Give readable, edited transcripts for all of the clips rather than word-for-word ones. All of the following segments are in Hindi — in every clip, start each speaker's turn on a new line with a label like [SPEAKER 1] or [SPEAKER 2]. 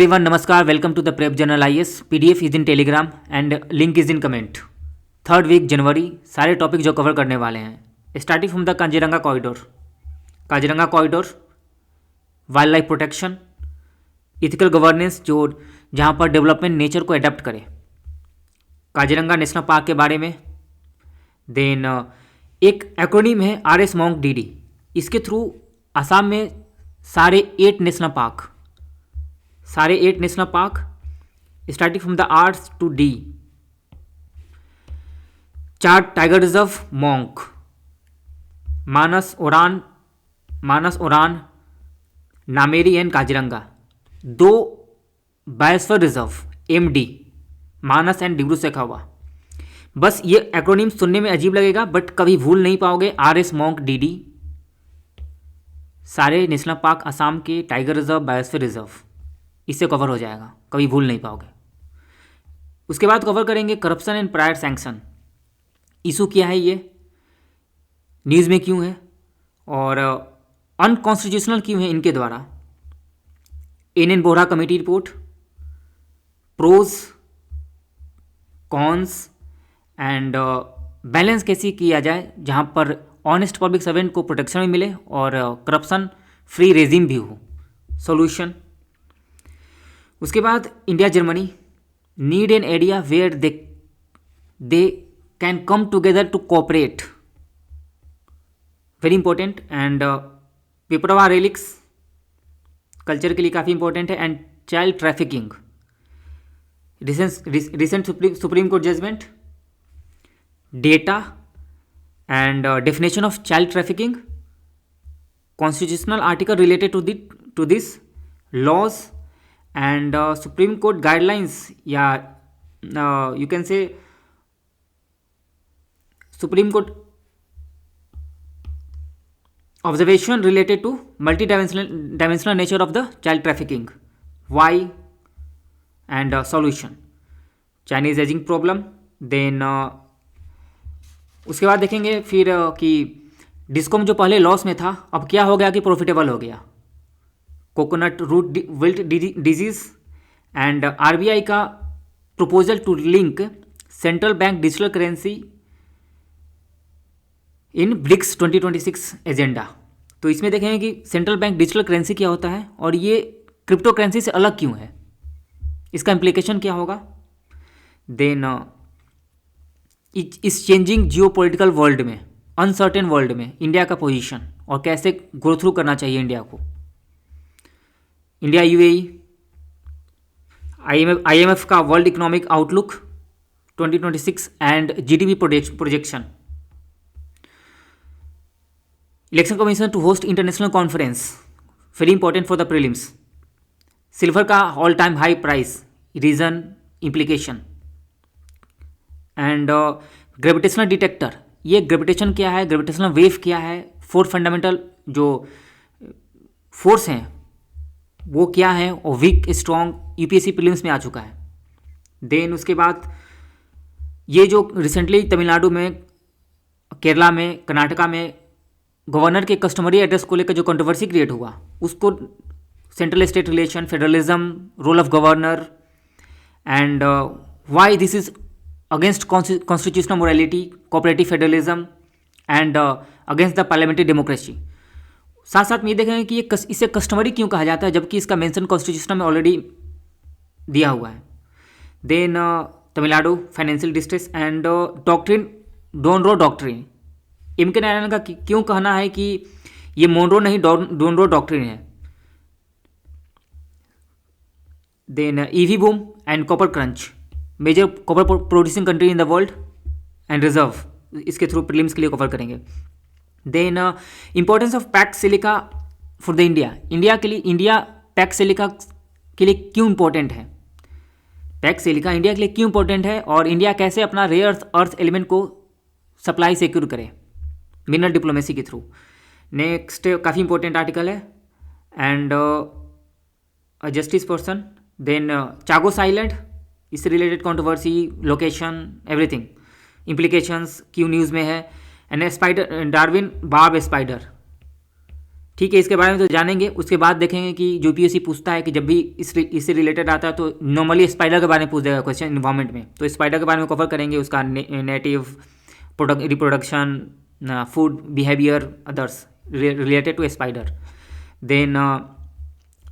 [SPEAKER 1] Everyone, namaskar. Welcome to the Prep Journal IS. PDF is in Telegram and link is in comment. Third week जनवरी सारे टॉपिक जो कवर करने वाले हैं starting from the Kaziranga corridor, wild life protection, ethical governance जो जहाँ पर डेवलपमेंट नेचर को अडेप्ट करे, काजीरंगा नेशनल पार्क के बारे में। देन एक एक्रोनिम है RS मॉन्क DD, इसके थ्रू असम में सारे 8 national park starting from the R's to D, 4 tiger reserve monk, Manas Orang, Nameri and Kaziranga, 2 biosphere reserve MD, Manas and Dibru Saikhowa. बस ये एक्रोनिम सुनने में अजीब लगेगा बट कभी भूल नहीं पाओगे। RS मॉन्क DD, सारे नेशनल पार्क असम के, टाइगर रिजर्व, बायोस्फीयर रिजर्व, इससे कवर हो जाएगा, कभी भूल नहीं पाओगे। उसके बाद कवर करेंगे corruption and prior sanction. Issue क्या है, ये न्यूज़ में क्यों है और अनकॉन्स्टिट्यूशनल क्यों है इनके द्वारा। NN Vohra committee report, pros cons and balance कैसे किया जाए जहाँ पर ऑनेस्ट पब्लिक सर्वेंट को प्रोटेक्शन भी मिले और करप्शन फ्री रेजिम भी हो। सॉल्यूशन। उसके बाद India Germany, need an area where they can come together to cooperate, very important. And Piprahwa relics culture के लिए काफ़ी इंपॉर्टेंट है। And child trafficking, recent Supreme court judgment, data and definition of child trafficking, constitutional article related to this, laws and Supreme Court guidelines, you can say Supreme Court observation related to multi-dimensional nature of the child trafficking, why and solution, Chinese aging problem। then उसके बाद देखेंगे फिर कि डिस्कॉम जो पहले लॉस में था अब क्या हो गया कि प्रॉफिटेबल हो गया, coconut root wilt disease and RBI का proposal to link central bank digital currency in BRICS 2026 agenda. तो इसमें देखेंगे कि सेंट्रल बैंक डिजिटल करेंसी क्या होता है और ये क्रिप्टो करेंसी से अलग क्यों है, इसका इम्प्लीकेशन क्या होगा। देन इस चेंजिंग जियोपॉलिटिकल वर्ल्ड में, अनसर्टेन वर्ल्ड में इंडिया का पोजीशन और कैसे ग्रो थ्रू करना चाहिए इंडिया को। इंडिया UAE, IMF का world economic outlook 2026 and GDP projection, election commission to host international conference, very important for the prelims, silver का all time high price, reason, implication. And gravitational detector, ये ग्रेविटेशन क्या है, ग्रेविटेशनल वेव क्या है, 4 फंडामेंटल जो फोर्स हैं वो क्या है, और वीक स्ट्रॉन्ग UPSC प्रीलिम्स में आ चुका है। देन उसके बाद ये जो रिसेंटली तमिलनाडु में, केरला में, कर्नाटका में गवर्नर के कस्टमरी एड्रेस को लेकर जो कंट्रोवर्सी क्रिएट हुआ, उसको central state relation, federalism, role of governor and why this is against constitutional morality, cooperative federalism and against the parliamentary democracy. साथ साथ में ये देखेंगे कि ये इसे कस्टमरी क्यों कहा जाता है जबकि इसका मेंशन कॉन्स्टिट्यूशन में ऑलरेडी दिया हुआ है। Then Tamil Nadu financial distress and doctrine, Donroe doctrine, MK Narayan का क्यों कहना है कि ये मोनरो नहीं डोनरो डॉक्ट्रिन है। Then EV boom and copper crunch, major copper producing country in the world and reserve, इसके थ्रू प्रीलिम्स के लिए कवर करेंगे। Then importance of Pax Silica for the India के लिए, इंडिया पैक्ट सिलिका के लिए क्यों इंपॉर्टेंट है, पैक्ट सिलिका इंडिया के लिए क्यों इंपॉर्टेंट है और इंडिया कैसे अपना रेयर अर्थ एलिमेंट को सप्लाई सिक्योर करे मिनरल डिप्लोमेसी के थ्रू। नेक्स्ट काफ़ी इंपॉर्टेंट आर्टिकल है and justice person. Then Chagos island, इससे related controversy, location, everything, implications क्यों न्यूज़ में है। And spider, Darwin bark spider, ठीक है, इसके बारे में तो जानेंगे। उसके बाद देखेंगे कि जो यूपीएससी पूछता है कि जब भी इससे रिलेटेड आता है तो नॉर्मली स्पाइडर के बारे में पूछ देगा क्वेश्चन इन्वायरमेंट में, तो स्पाइडर के बारे में कवर करेंगे, उसका native reproduction, food behaviour, others related to spider. Then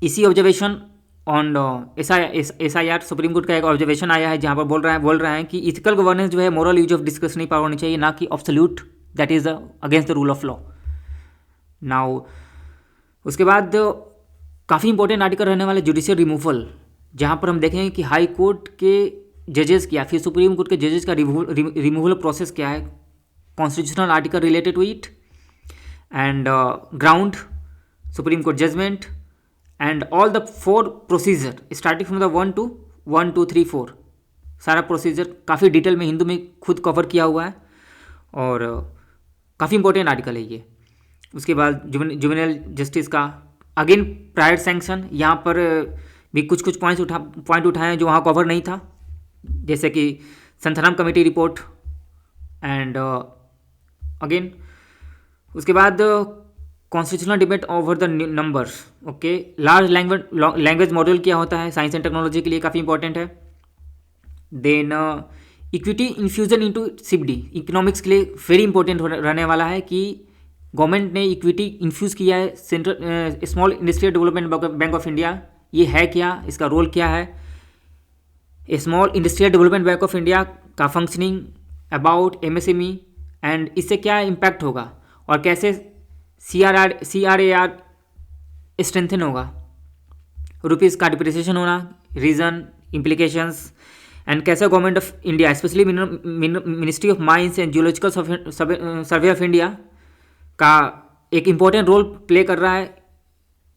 [SPEAKER 1] इसी observation on SIR Supreme court का एक ऑब्जर्वेशन आया है जहाँ पर बोल रहा है कि इथिकल गवर्नेंस जो है moral use of discretionary power होनी चाहिए, ना कि absolute that is against the rule of law. Now उसके बाद काफ़ी इंपॉर्टेंट आर्टिकल रहने वाले जुडिशियल रिमूवल, जहाँ पर हम देखेंगे कि हाई कोर्ट के जजेस क्या, फिर सुप्रीम कोर्ट के जजेस का रिमूवल प्रोसेस क्या है, constitutional article related to it, and ground, supreme court judgment, and all the 4 procedure starting from the 1 2 3 4, सारा प्रोसीजर काफ़ी डिटेल में हिंदू में खुद कवर किया हुआ है और काफ़ी इंपॉर्टेंट आर्टिकल है ये। उसके बाद जुवेनाइल जस्टिस का अगेन प्रायर सैंक्शन, यहाँ पर भी कुछ पॉइंट उठाए हैं जो वहाँ कवर नहीं था, जैसे कि संथराम कमेटी रिपोर्ट, एंड अगेन उसके बाद constitutional debate over the numbers. Okay, large language model क्या होता है साइंस एंड टेक्नोलॉजी के लिए काफ़ी इंपॉर्टेंट है। Then equity infusion into CBD economics के लिए वेरी इंपॉर्टेंट रहने वाला है कि गवर्नमेंट ने इक्विटी इन्फ्यूज़ किया है central small Industrial Development Bank of India, ये है क्या, इसका रोल क्या है, small Industrial Development Bank of India का फंक्शनिंग, अबाउट MSME, एंड इससे क्या इम्पैक्ट होगा और कैसे CRAR स्ट्रेंथन होगा, रुपीज़ का डिप्रिसिएशन होना, रीज़न, इम्प्लीकेशंस, एंड कैसे government of India specially ministry of mines and geological Survey of India का एक इम्पॉर्टेंट रोल प्ले कर रहा है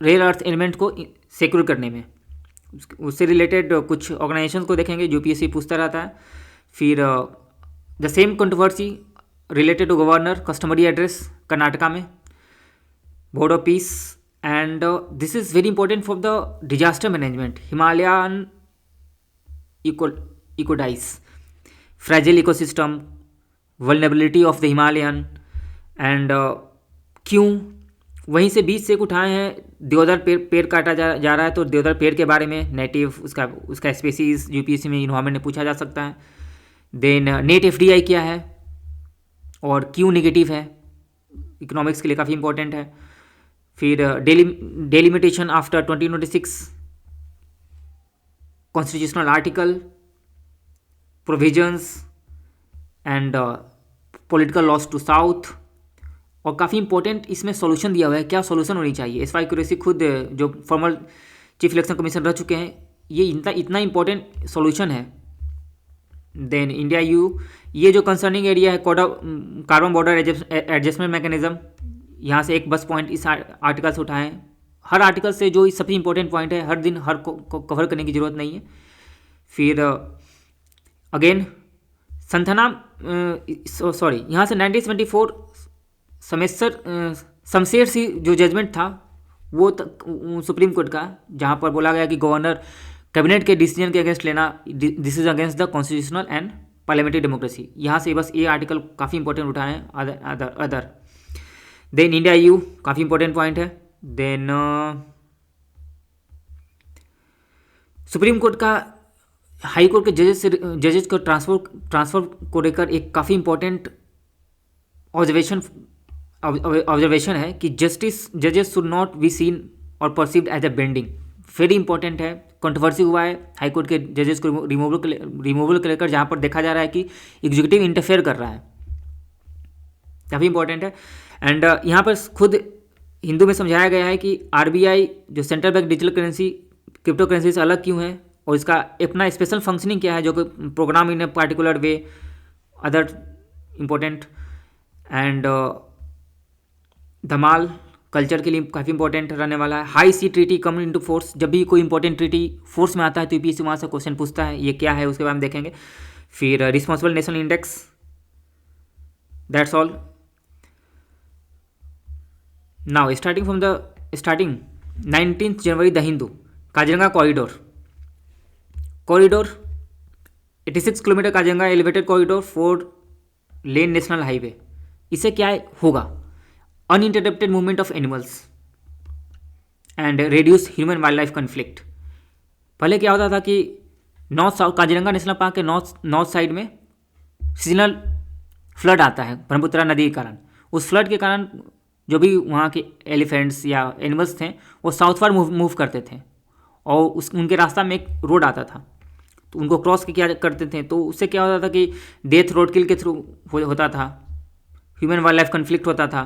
[SPEAKER 1] रेयर अर्थ एलिमेंट को सिक्योर करने में। उससे रिलेटेड कुछ ऑर्गेनाइजेशन को देखेंगे जो यूपीएससी पूछता रहता है। फिर the same controversy related to governor customary address Karnataka में, board of peace, and this is very important for the disaster management, Himalayan इकोडाइस, fragile ecosystem, vulnerability of the Himalayan, and क्यों वहीं से बीच से उठाए हैं देवदार पेड़ काटा जा रहा है, तो देवदार पेड़ के बारे में नेटिव उसका स्पेसीज यूपीएससी में इन्वायरमेंट में पूछा जा सकता है। देन नेट FDI क्या है और क्यों नेगेटिव है, इकोनॉमिक्स के लिए काफ़ी इंपॉर्टेंट है। फिर delimitation after 2026, constitutional article, provisions, and political loss to south, और काफ़ी इंपॉर्टेंट इसमें सॉल्यूशन दिया हुआ है, क्या सॉल्यूशन होनी चाहिए। SY कुरैशी खुद जो फॉर्मर चीफ इलेक्शन कमीशन रह चुके हैं, ये इतना इंपॉर्टेंट सॉल्यूशन है। देन इंडिया ये जो कंसर्निंग एरिया है कार्बन बॉर्डर एडजस्टमेंट मैकेनिज्म, यहाँ से एक बस पॉइंट इस आर्टिकल से उठाएं। हर आर्टिकल से जो सबसे इंपॉर्टेंट पॉइंट है हर दिन हर को कवर करने की ज़रूरत नहीं है। फिर अगेन संथना सॉरी यहाँ से 1974 शमशेर सिंह जो जजमेंट था वो सुप्रीम कोर्ट का, जहाँ पर बोला गया कि गवर्नर कैबिनेट के डिसीजन के अगेंस्ट लेना this is against the constitutional and parliamentary democracy. यहाँ से बस ये आर्टिकल काफ़ी इंपॉर्टेंट उठाए हैं अदर। देन इंडिया EU काफ़ी इंपॉर्टेंट पॉइंट है। देन सुप्रीम कोर्ट का हाई कोर्ट के जजेस को ट्रांसफर को लेकर एक काफ़ी इंपॉर्टेंट ऑब्जर्वेशन है कि जजेस शुड नॉट बी सीन और perceived as a bending, very important है। कंट्रोवर्सी हुआ है हाई कोर्ट के जजेस को रिमूवल को लेकर, जहाँ पर देखा जा रहा है कि एग्जीक्यूटिव इंटरफेयर कर रहा है, काफ़ी इंपॉर्टेंट है। एंड यहाँ पर खुद हिंदू में समझाया गया है कि RBI जो central bank digital currency crypto currency से अलग क्यों है और इसका अपना स्पेशल फंक्शनिंग क्या है, जो कि program in a particular way, other important. And धमाल कल्चर के लिए काफ़ी इंपॉर्टेंट रहने वाला है। High sea treaty come into force, जब भी कोई इंपॉर्टेंट ट्रीटी फोर्स में आता है तो यूपीएससी वहाँ से क्वेश्चन पूछता है, ये क्या है उसके बारे में देखेंगे। फिर responsible national index, that's all. Now starting 19 January the Hindu, Kaziranga corridor 86 kilometre Kaziranga elevated corridor 4 lane national highway, इससे क्या होगा, uninterrupted movement of animals, and reduce human wild life conflict. पहले क्या होता था कि north south Kaziranga national park के नॉर्थ साइड में सीजनल फ्लड आता है ब्रह्मपुत्रा नदी के कारण। उस फ्लड के कारण जो भी वहाँ के एलिफेंट्स या एनिमल्स थे वो साउथवर्ड मूव करते थे, और उनके रास्ता में एक रोड आता था, तो उनको क्रॉस क्या करते थे, तो उससे क्या होता था कि डेथ रोड किल के थ्रू होता था, ह्यूमन वाइल्ड लाइफ कन्फ्लिक्ट होता था।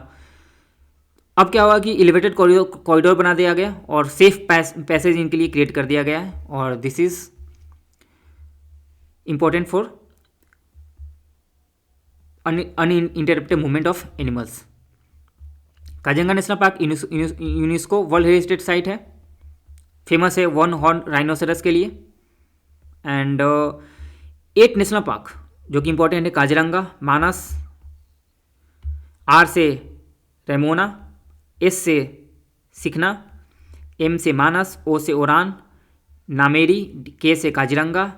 [SPEAKER 1] अब क्या हुआ कि एलिवेटेड कॉरिडोर बना दिया गया और सेफ पैसेज इनके लिए क्रिएट कर दिया गया है, और this is important for uninterrupted movement of animals. Kaziranga national park UNESCO world heritage site है, फेमस है वन हॉर्न राइनोसेरस के लिए। एंड 8 नेशनल पार्क जो कि इंपॉर्टेंट है, काजीरंगा, मानस, आर से रेमोना, एस से सिखना, एम से मानस, ओ से ओरान, नामेरी, के से काजीरंगा,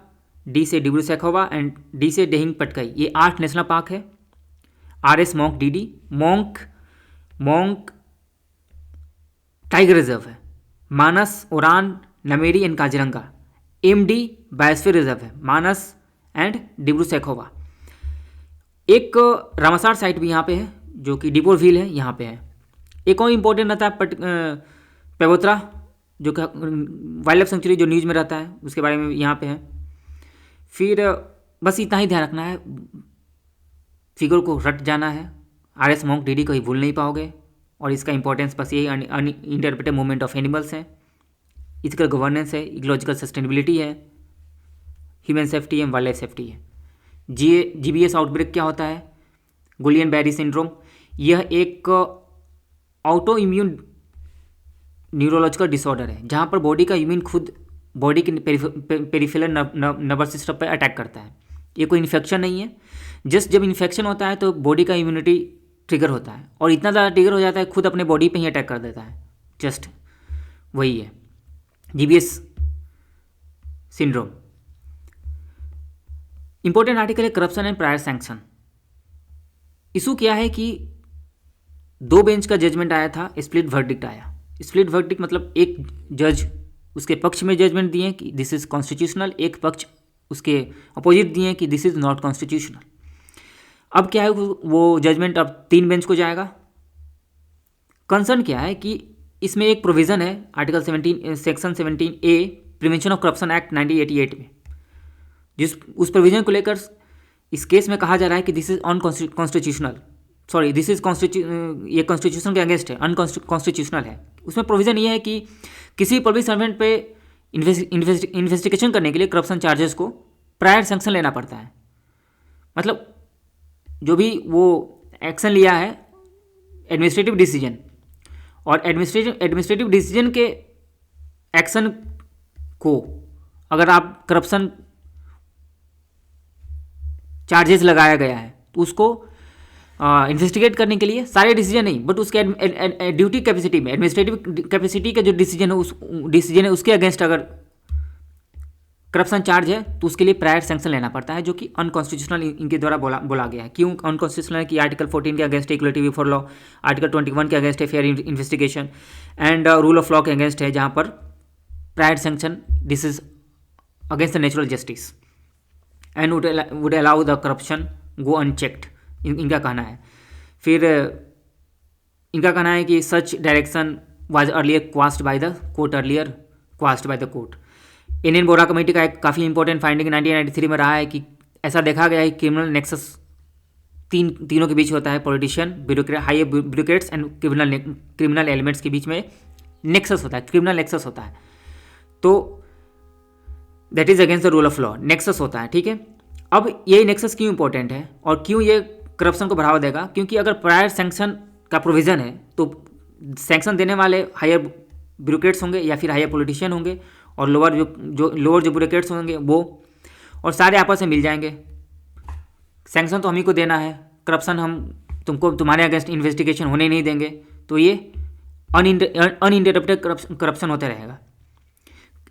[SPEAKER 1] डी से डिब्रू सैखोवा एंड डी से डेहिंग पटकाई। ये 8 नेशनल पार्क है। आर एस मोंक डी डी, मोंक टाइगर रिजर्व है। मानस, ओरान, नमेरी एंड काजीरंगा। एम डी बायोस्फीयर रिजर्व है, मानस एंड डिब्रू सैखोवा। एक रामासार साइट भी यहाँ पे है जो कि डिपोर व्हील है, यहाँ पे है। एक और इम्पोर्टेंट रहता है पेबोत्रा, जो कि वाइल्ड लाइफ सेंचुरी जो न्यूज़ में रहता है, उसके बारे में यहाँ पे है। फिर बस इतना ही ध्यान रखना है, फिगर को रट जाना है। आर एस मोंक डी डी कहीं भूल नहीं पाओगे, और इसका इंपॉर्टेंस बस यही अनइंटरप्रेटेड मूवमेंट ऑफ एनिमल्स है, इथिकल गवर्नेंस है, इकोलॉजिकल सस्टेनेबिलिटी है, ह्यूमन सेफ्टी है, वाइल्ड लाइफ सेफ्टी है। GBS आउटब्रेक क्या होता है? गुलियन बैरी सिंड्रोम। यह एक ऑटो इम्यून न्यूरोलॉजिकल डिसऑर्डर है, जहाँ पर बॉडी का इम्यून खुद बॉडी के पेरिफेरल नर्वस सिस्टम पर अटैक करता है। ये कोई इन्फेक्शन नहीं है, जस्ट जब इन्फेक्शन होता है तो बॉडी का इम्यूनिटी ट्रिगर होता है, और इतना ज़्यादा ट्रिगर हो जाता है खुद अपने बॉडी पे ही अटैक कर देता है। जस्ट वही है GBS सिंड्रोम। इंपॉर्टेंट आर्टिकल है corruption and prior sanction. Issue क्या है कि 2 बेंच का जजमेंट आया था, स्प्लिट वर्डिक्ट आया। स्प्लिट वर्डिक्ट मतलब एक जज उसके पक्ष में जजमेंट दिए कि दिस इज कॉन्स्टिट्यूशनल, एक पक्ष उसके अपोजिट दिए कि दिस इज नॉट कॉन्स्टिट्यूशनल। अब क्या है, वो जजमेंट अब 3 बेंच को जाएगा। कंसर्न क्या है कि इसमें एक प्रोविज़न है article 17 section 17A prevention of corruption act 1988 में, उस प्रोविज़न को लेकर इस केस में कहा जा रहा है कि this is unconstitutional, sorry this is ये कॉन्स्टिट्यूशन के अगेंस्ट है, अनकॉन्स्टिट्यूशनल है। उसमें प्रोविज़न ये है कि किसी पब्लिक सर्वेंट पे इन्वेस्टिगेशन करने के लिए करप्शन चार्जेस को प्रायर सैंक्शन लेना पड़ता है। मतलब जो भी वो एक्शन लिया है एडमिनिस्ट्रेटिव डिसीजन, और एडमिनिस्ट्रेटिव डिसीजन के एक्शन को अगर आप करप्शन चार्जेस लगाया गया है तो उसको इन्वेस्टिगेट करने के लिए सारे डिसीजन नहीं, बट उसके ड्यूटी कैपेसिटी में, एडमिनिस्ट्रेटिव कैपेसिटी का जो डिसीजन है, उस डिसीजन है उसके अगेंस्ट अगर करप्शन चार्ज है तो उसके लिए प्रायर सैंक्शन लेना पड़ता है, जो कि अनकॉन्स्टिट्यूशनल इनके द्वारा बोला गया है। क्यों अनकॉन्स्टिट्यूशनल है कि आर्टिकल 14 के अगेंस्ट है इक्वलिटी बिफोर लॉ, आर्टिकल 21 के अगेंस्ट है fair investigation, and rule of law के अगेंस्ट है, जहाँ पर prior sanction this is against the natural justice and would allow the corruption go unchecked, इनका कहना है। फिर इनका कहना है कि such direction was earlier quashed by the court. Indian Vohra committee का एक काफ़ी इंपॉर्टेंट फाइंडिंग 1993 में रहा है कि ऐसा देखा गया है कि क्रिमिनल नेक्सस तीनों के बीच होता है, politician, high bureaucrats and criminal elements के बीच में नेक्सस होता है, क्रिमिनल नेक्सस होता है। तो that is against the rule of law, nexus होता है, ठीक है। अब ये नेक्सस क्यों इंपॉर्टेंट है और क्यों ये करप्शन को बढ़ावा देगा? क्योंकि अगर प्रायर सैंक्शन का प्रोविज़न है तो सैंक्शन देने वाले हायर ब्यूरोक्रेट्स होंगे या फिर हायर पॉलिटिशियन होंगे, और लोअर जो ब्यूरोक्रेट्स होंगे वो, और सारे आपस में मिल जाएंगे। सैंक्शन तो हम ही को देना है, करप्शन हम तुम्हारे अगेंस्ट इन्वेस्टिगेशन होने नहीं देंगे, तो ये अनइंटरप्टेड करप्शन होता रहेगा।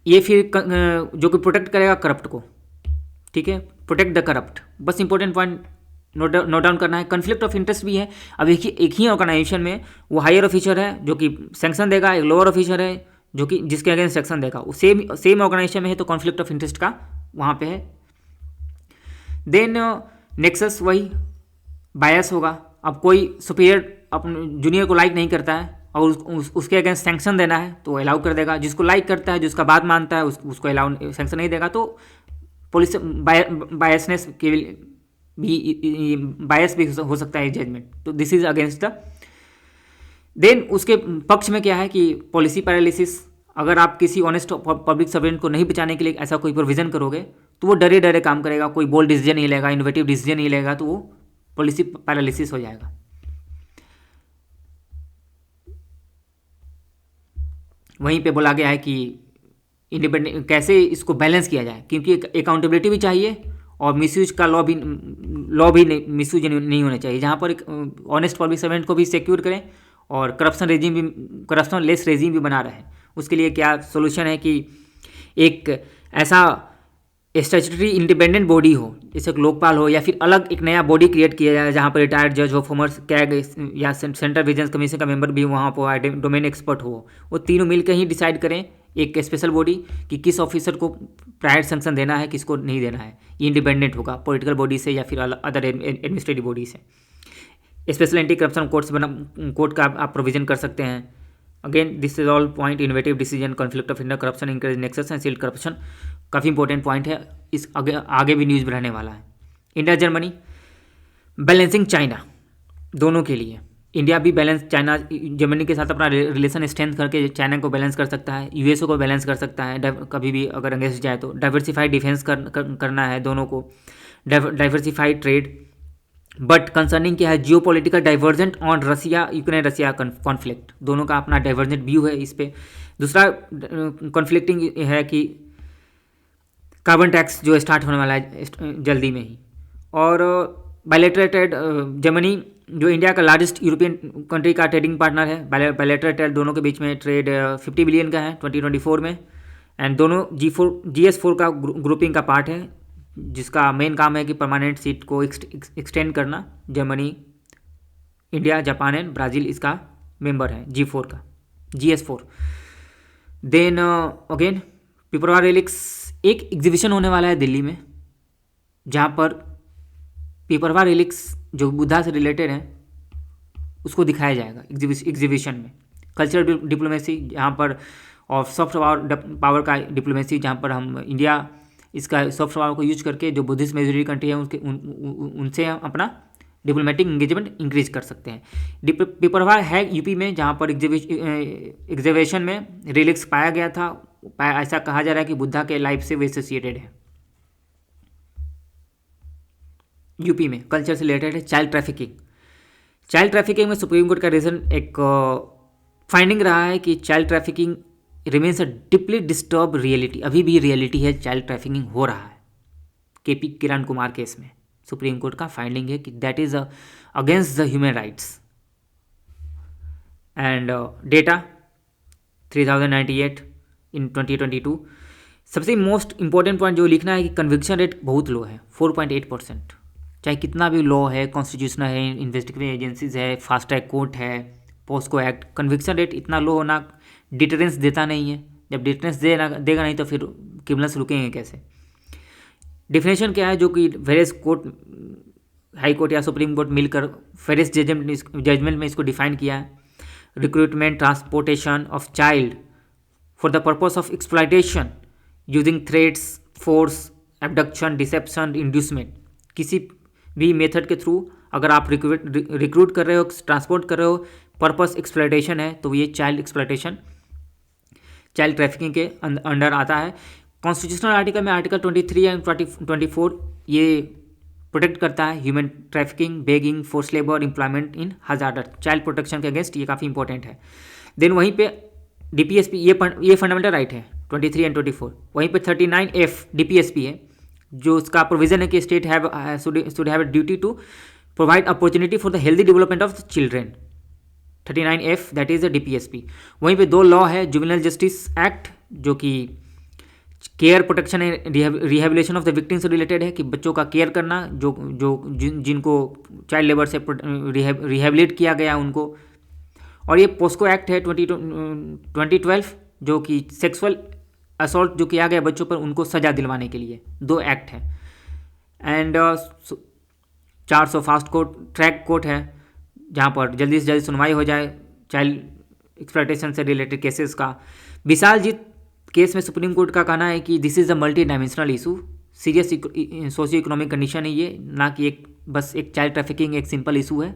[SPEAKER 1] ये फिर जो कि प्रोटेक्ट करेगा करप्ट को, ठीक है, प्रोटेक्ट द करप्ट। बस इंपॉर्टेंट पॉइंट नोट डाउन करना है। कन्फ्लिक्ट ऑफ इंटरेस्ट भी है। अब एक ही ऑर्गेनाइजेशन में वो हायर ऑफिसर है जो कि सैंक्शन देगा, एक लोअर ऑफिसर है जो कि जिसके अगेंस्ट सैंक्शन देगा। सेम ऑर्गेनाइजेशन में है तो कॉन्फ्लिक्ट ऑफ इंटरेस्ट का वहाँ पे है। देन नेक्सस वही बायस होगा। अब कोई सुपीरियर अपने जूनियर को लाइक नहीं करता है और उसके अगेंस्ट सैंक्शन देना है तो अलाउ कर देगा। जिसको लाइक करता है, जिसका बात मानता है, उसको अलाउ सैंक्शन नहीं देगा। तो पुलिस बायसनेस के भी बायस भी हो सकता है जजमेंट। तो this is against the. Then उसके पक्ष में क्या है कि पॉलिसी पैरालिसिस। अगर आप किसी ऑनेस्ट पब्लिक सर्वेंट को नहीं बचाने के लिए ऐसा कोई प्रोविजन करोगे तो वो डरे डरे काम करेगा, कोई बोल्ड डिसीजन नहीं लेगा, इनोवेटिव डिसीजन नहीं लेगा, तो वो पॉलिसी पैरालिसिस हो जाएगा। वहीं पे बोला गया है कि इंडिपेंडेंट कैसे इसको बैलेंस किया जाए, क्योंकि अकाउंटेबिलिटी भी चाहिए और मिसयूज का लॉ भी मिसयूज नहीं होना चाहिए। जहाँ पर एक ऑनेस्ट पब्लिक सर्वेंट को भी सिक्योर करें और करप्शन लेस रेजिम भी बना रहे। उसके लिए क्या सोल्यूशन है कि एक ऐसा स्टैट्यूटरी इंडिपेंडेंट बॉडी हो, जैसे लोकपाल हो, या फिर अलग एक नया बॉडी क्रिएट किया जाए जहाँ पर रिटायर्ड जज हो, फॉर्मर कैग या सेंट्रल विजिलेंस कमीशन का मेंबर भी वहाँ पर डोमेन एक्सपर्ट हो। वो तीनों मिलकर ही डिसाइड करें एक स्पेशल बॉडी कि किस ऑफिसर को प्रायर सैंक्शन देना है, किसको नहीं देना है। ये इंडिपेंडेंट होगा पॉलिटिकल बॉडी से या फिर अदर एडमिनिस्ट्रेटिव बॉडी से। स्पेशल एंटी करप्शन कोर्ट का आप प्रोविजन कर सकते हैं। Again this is all point innovative decision, conflict of interest, corruption, encourage nexus and sealed corruption. काफ़ी इंपॉर्टेंट पॉइंट है, इस आगे भी न्यूज़ में रहने वाला है। इंडिया जर्मनी बैलेंसिंग चाइना, दोनों के लिए इंडिया भी बैलेंस चाइना जर्मनी के साथ अपना रिलेशन स्ट्रेंथ करके चाइना को बैलेंस कर सकता है, यूएसओ को बैलेंस कर सकता है कभी भी अगर अगेंस्ट जाए तो। डाइवर्सिफाइड डिफेंस करना है दोनों को, डाइवर्सिफाइड ट्रेड। बट कंसर्निंग क्या है, geopolitical divergent on Russia Ukraine Russia conflict, दोनों का अपना डाइवर्जेंट व्यू है इस पर। दूसरा कॉन्फ्लिक्टिंग है कि कार्बन टैक्स जो स्टार्ट होने वाला है जल्दी में ही। और बायलैटरल ट्रेड, जर्मनी जो इंडिया का लार्जेस्ट यूरोपियन कंट्री का ट्रेडिंग पार्टनर है, बायलैटरल ट्रेड दोनों के बीच में ट्रेड 50 बिलियन का है 2024 में। एंड दोनों GS4 का ग्रुपिंग का पार्ट है, जिसका मेन काम है कि परमानेंट सीट को एक्सटेंड करना। Germany, India, Japan and Brazil इसका मेंबर है GS4। देन अगेन पिपरवा रेलिक्स, एक एग्जीबिशन होने वाला है दिल्ली में जहाँ पर पिपरवा रेलिक्स जो बुद्धा से रिलेटेड है उसको दिखाया जाएगा एग्जीबिशन में। कल्चरल डिप्लोमेसी जहाँ पर, और सॉफ्ट पावर का डिप्लोमेसी जहाँ पर हम इंडिया इसका सॉफ्ट पावर को यूज करके जो बुद्धिस्ट मेजोरिटी कंट्री है उनसे हम अपना डिप्लोमेटिक इंगेजमेंट इंक्रीज कर सकते हैं। पिपरवा है यूपी में, जहाँ पर एग्जीबिशन में रेलिक्स पाया गया था। ऐसा कहा जा रहा है कि बुद्धा के लाइफ से वो एसोसिएटेड है। यूपी में कल्चर से रिलेटेड है। चाइल्ड ट्रैफिकिंग में सुप्रीम कोर्ट का रीजन एक फाइंडिंग रहा है कि चाइल्ड ट्रैफिकिंग रिमेन्स अ डीपली डिस्टर्ब रियलिटी, अभी भी रियलिटी है, चाइल्ड ट्रैफिकिंग हो रहा है। KP किरण कुमार केस में सुप्रीम कोर्ट का फाइंडिंग है कि that is against the human rights. And data 3098 इन 2022। सबसे मोस्ट इंपॉर्टेंट पॉइंट जो लिखना है कि कन्विक्शन रेट बहुत लो है, 4.8%। चाहे कितना भी लॉ है, कॉन्स्टिट्यूशनल है, इन्वेस्टिगेटिव एजेंसीज है, फास्ट ट्रैक कोर्ट है, पोस्को एक्ट, कन्विक्शन रेट इतना लो होना डिटरेंस देता नहीं है। जब डिटरेंस देगा नहीं तो फिर क्रिमिनल्स रुकेंगे कैसे। डिफिनेशन क्या है, जो कि वेरियस कोर्ट, हाई कोर्ट या सुप्रीम कोर्ट मिलकर वेरियस जजमेंट में इसको डिफाइन किया है। Recruitment, transportation of child for the purpose of exploitation using threats, force, abduction, deception, inducement, किसी भी मेथड के थ्रू अगर आप रिक्रूट कर रहे हो, ट्रांसपोर्ट कर रहे हो, पर्पस एक्सप्लॉयटेशन है, तो ये चाइल्ड एक्सप्लॉयटेशन, चाइल्ड ट्रैफिकिंग के अंडर आता है। कॉन्स्टिट्यूशनल आर्टिकल में आर्टिकल 23 एंड 24 ये प्रोटेक्ट करता है human trafficking, begging, force labour, employment in hazard, child protection के अगेंस्ट, ये काफ़ी इंपॉर्टेंट है। देन वहीं पे DPSP ये फंडामेंटल राइट है 23 एंड 24। वहीं पे 39F DPSP है, जो उसका प्रोविजन है कि state should have duty to provide opportunity for the healthy development of the children. 39F that is the DPSP। वहीं पे दो लॉ है, जुवेनाइल जस्टिस एक्ट जो कि care protection and rehabilitation of the victim से रिलेटेड है कि बच्चों का केयर करना, जिनको चाइल्ड लेबर से रिहेबिलेट किया गया उनको। और ये पोस्को एक्ट है 2012 जो कि सेक्सुअल असॉल्ट जो किया गया बच्चों पर उनको सज़ा दिलवाने के लिए 2 एक्ट है। And 400 fast court track court है जहाँ पर जल्दी से जल्दी सुनवाई हो जाए चाइल्ड एक्सप्लॉयटेशन से रिलेटेड केसेस का। विशाल जीत केस में सुप्रीम कोर्ट का कहना है कि this is a multi dimensional issue, serious socio economic condition है ये, ना कि बस एक चाइल्ड ट्रैफिकिंग एक सिंपल इशू है।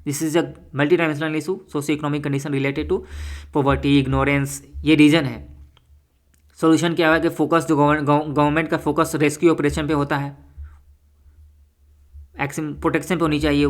[SPEAKER 1] This is a multi dimensional issue, socio economic condition related to poverty, ignorance, ये रीज़न है। सोल्यूशन क्या है कि फोकस जो गवर्नमेंट का फोकस रेस्क्यू ऑपरेशन पे होता है, एक्शन प्रोटेक्शन पे होनी चाहिए,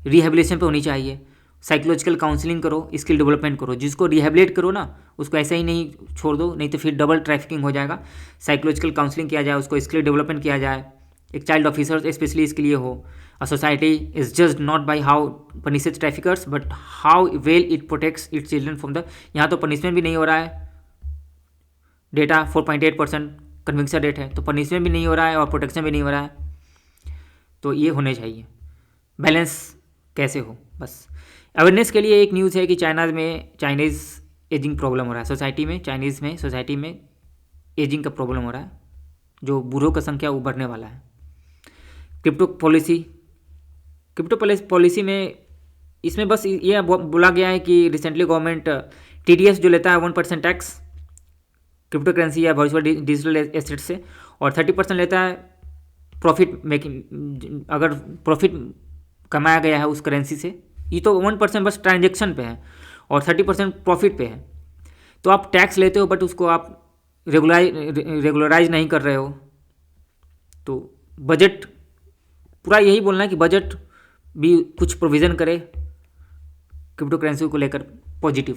[SPEAKER 1] रिहेबिलेशन पे होनी चाहिए, साइकोलॉजिकल काउंसलिंग करो, स्किल डेवलपमेंट करो। जिसको रिहेबिलेट करो ना उसको ऐसे ही नहीं छोड़ दो, नहीं तो फिर डबल ट्रैफिकिंग हो जाएगा। साइकोलॉजिकल काउंसलिंग किया जाए, उसको स्किल डेवलपमेंट किया जाए, एक चाइल्ड ऑफिसर स्पेशली इसके लिए हो। A society is judged not by how punishes traffickers but how well it protects it's children from the. यहाँ तो पनिशमेंट भी नहीं हो रहा है, डेटा 4.8% कन्विक्शन रेट है, तो पनिशमेंट भी नहीं हो रहा है और प्रोटेक्शन भी नहीं हो रहा है। तो ये होने चाहिए, बैलेंस कैसे हो। बस अवेयरनेस के लिए एक न्यूज़ है कि चाइनीज़ एजिंग प्रॉब्लम हो रहा है सोसाइटी में, सोसाइटी में एजिंग का प्रॉब्लम हो रहा है, जो बूढ़ों का संख्या उभरने वाला है। क्रिप्टो पॉलिसी में इसमें बस ये बोला गया है कि रिसेंटली गवर्नमेंट TDS जो लेता है 1% टैक्स क्रिप्टो करेंसी या वर्चुअल डिजिटल एसेट से, और 30% लेता है प्रॉफिट मेकिंग, अगर प्रॉफिट कमाया गया है उस करेंसी से। ये तो 1% बस ट्रांजेक्शन पे है और 30% प्रॉफिट पे है। तो आप टैक्स लेते हो बट उसको आप रेगुलराइज नहीं कर रहे हो। तो बजट पूरा यही बोलना है कि बजट भी कुछ प्रोविज़न करे क्रिप्टो करेंसी को लेकर पॉजिटिव।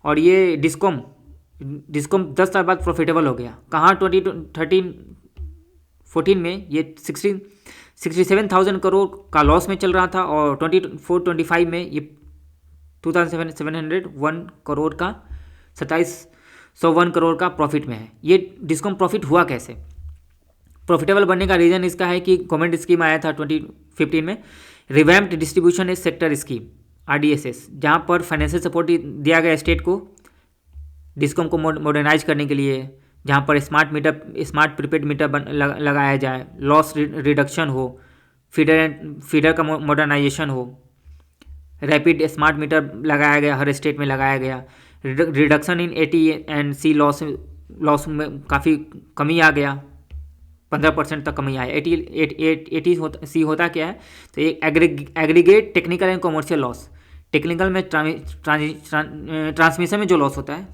[SPEAKER 1] और ये डिस्कॉम 10 साल बाद प्रॉफिटेबल हो गया। कहाँ 2013-14 में ये 67,000 करोड़ का लॉस में चल रहा था और 24-25 में ये 2,701 करोड़ का 2701 करोड़ का प्रॉफिट में है। ये डिस्कॉम प्रॉफिट हुआ कैसे? प्रॉफिटेबल बनने का रीज़न इसका है कि गवर्नमेंट स्कीम आया था 2015 में, revamped distribution sector scheme RDSS, जहाँ पर फाइनेंशियल सपोर्ट दिया गया स्टेट को डिस्कॉम को मॉडर्नाइज करने के लिए, जहाँ पर स्मार्ट प्रीपेड मीटर लगाया जाए, लॉस रिडक्शन हो, फीडर का मॉडर्नाइजेशन हो, रैपिड स्मार्ट मीटर लगाया गया, हर स्टेट में लगाया गया, रिडक्शन इन AT&C लॉस में काफ़ी कमी आ गया, 15% तक कमी आया। AT&C होता क्या है? तो एक aggregate technical and commercial loss. Technical में ट्रांसमिशन में जो लॉस होता है,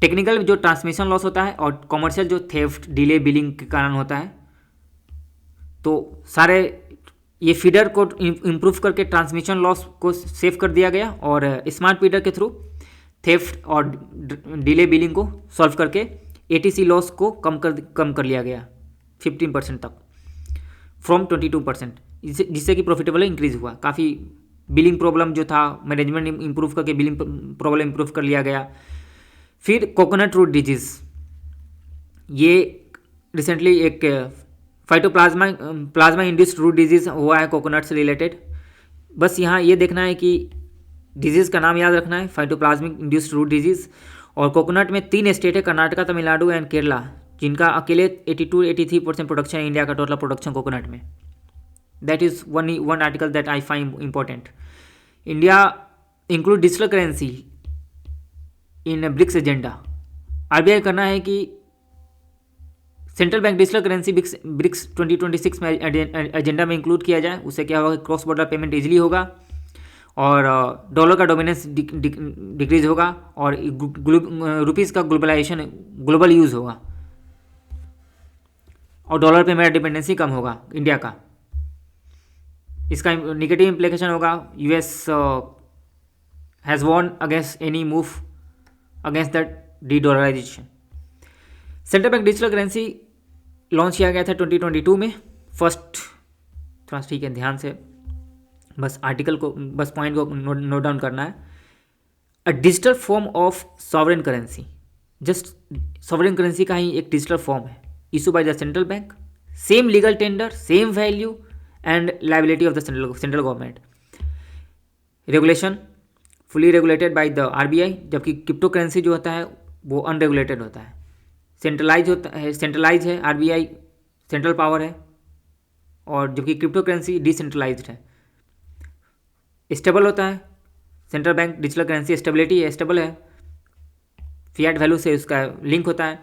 [SPEAKER 1] टेक्निकल जो ट्रांसमिशन लॉस होता है, और कॉमर्शियल जो थेफ्ट डिले बिलिंग के कारण होता है। तो सारे ये फीडर को इम्प्रूव करके ट्रांसमिशन लॉस को सेव कर दिया गया और स्मार्ट फीडर के थ्रू थेफ्ट और डिले बिलिंग को सॉल्व करके ATC लॉस को कम कर लिया गया 15% तक फ्रॉम 22%, जिससे कि प्रॉफिटेबल इंक्रीज हुआ। काफ़ी बिलिंग प्रॉब्लम जो था मैनेजमेंट इंप्रूव करके बिलिंग प्रॉब्लम इंप्रूव कर लिया गया। फिर कोकोनट रूट डिजीज़, ये रिसेंटली एक प्लाज्मा इंड्यूस्ड रूट डिजीज़ हुआ है कोकोनट से रिलेटेड। बस यहाँ ये देखना है कि डिजीज़ का नाम याद रखना है, फाइटोप्लाज्मिक इंड्यूस्ड रूट डिजीज़। और कोकोनट में 3 स्टेट है, कर्नाटका, तमिलनाडु एंड केरला, जिनका अकेले 82-83% प्रोडक्शन है इंडिया का टोटल प्रोडक्शन कोकोनट में। That is one article that I find important. India include digital currency in BRICS agenda. RBI करना है कि central bank digital currency BRICS 2026 में एजेंडा में इंक्लूड किया जाए। उससे क्या होगा कि क्रॉस बॉर्डर पेमेंट इजीली होगा और डॉलर का डोमिनेंस डिक्रीज होगा और रुपीज़ का ग्लोबल यूज़ होगा और डॉलर पे मेरा डिपेंडेंसी कम होगा इंडिया का। इसका निगेटिव इम्प्लीकेशन होगा, US has warned against any move against that de-dollarisation. Central bank digital currency launch किया गया था 2022 में। फर्स्ट थोड़ा ठीक है, ध्यान से बस आर्टिकल को, बस पॉइंट को नोट डाउन करना है। A digital form of sovereign currency just sovereign currency का ही एक डिजिटल फॉर्म है, issue bye the central bank, same legal tender, same value and liability of the central government. Regulation fully regulated by the RBI, जबकि क्रिप्टो करेंसी जो होता है वो अनरेगुलेटेड होता है। सेंट्रलाइज होता है, सेंट्रलाइज है, आरबीआई सेंट्रल पावर है, और जबकि क्रिप्टो करेंसी डिसेंट्रलाइज्ड है। स्टेबल होता है, central bank digital currency stability है, स्टेबल है, फिएट वैल्यू से उसका लिंक होता है,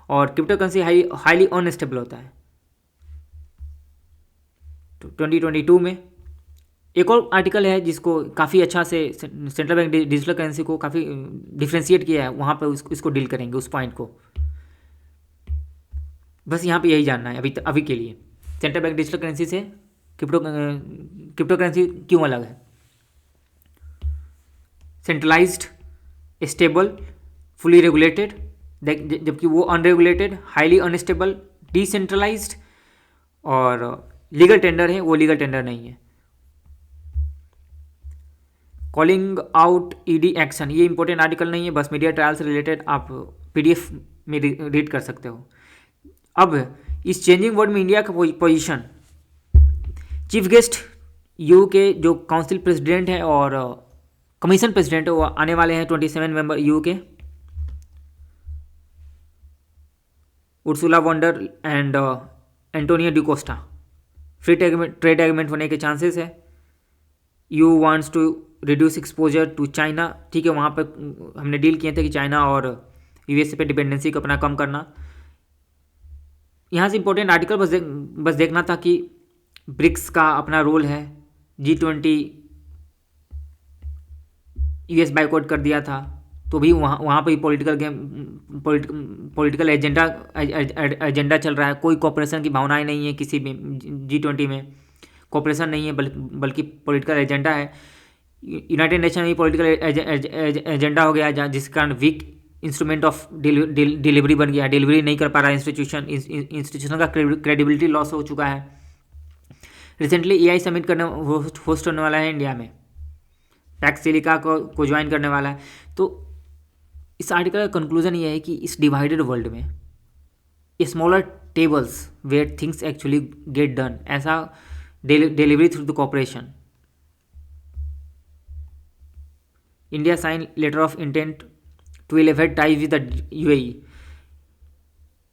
[SPEAKER 1] और क्रिप्टो करेंसी हाईली अनस्टेबल होता है। 2022 में एक और आर्टिकल है जिसको काफ़ी अच्छा से सेंट्रल बैंक डिजिटल करेंसी को काफ़ी डिफ्रेंशिएट किया है, वहाँ पर इसको डील करेंगे उस पॉइंट को। बस यहाँ पे यही जानना है अभी के लिए, सेंट्रल बैंक डिजिटल करेंसी से क्रिप्टो करेंसी क्यों अलग है। सेंट्रलाइज्ड, स्टेबल, फुली रेगुलेटेड, जबकि वो अनरेगुलेटेड, हाईली अनस्टेबल, डिसेंट्रलाइज्ड, और लीगल टेंडर है, वो लीगल टेंडर नहीं है। कॉलिंग आउट ईडी एक्शन, ये इंपॉर्टेंट आर्टिकल नहीं है, बस मीडिया ट्रायल से रिलेटेड आप पीडीएफ में रीड कर सकते हो। अब इस चेंजिंग वर्ल्ड में इंडिया का पोजीशन, चीफ गेस्ट यू के जो काउंसिल प्रेसिडेंट है और कमीशन प्रेसिडेंट है वो आने वाले हैं 27 नवंबर यू के, Ursula von der and Antonio da Costa. Free trade agreement होने के चांसेस है। EU wants to reduce exposure to China, ठीक है, वहाँ पर हमने डील किए थे कि चाइना और यूएसए पे डिपेंडेंसी को अपना कम करना। यहाँ से इंपॉर्टेंट आर्टिकल बस देखना था कि ब्रिक्स का अपना रोल है, G20 यूएस बाइकआउट कर दिया था, तो भी वहाँ पर पॉलिटिकल एजेंडा चल रहा है, कोई कोऑपरेशन की भावनाएं नहीं है, किसी भी G20 में कोऑपरेशन नहीं है, बल्कि पॉलिटिकल एजेंडा है। यूनाइटेड नेशन में पॉलिटिकल एजेंडा हो गया, जिस कारण वीक इंस्ट्रूमेंट ऑफ डिलीवरी बन गया, डिलीवरी नहीं कर पा रहा इंस्टीट्यूशन का क्रेडिबिलिटी लॉस हो चुका है। रिसेंटली एआई समिट होस्ट होने वाला है इंडिया में, पैक्स सिलिका को ज्वाइन करने वाला है। तो इस आर्टिकल का कंक्लूजन ये है कि इस डिवाइडेड वर्ल्ड में smaller tables where things actually get done, ऐसा delivery through the cooperation. India sign letter of intent to elevate ties with the UAE,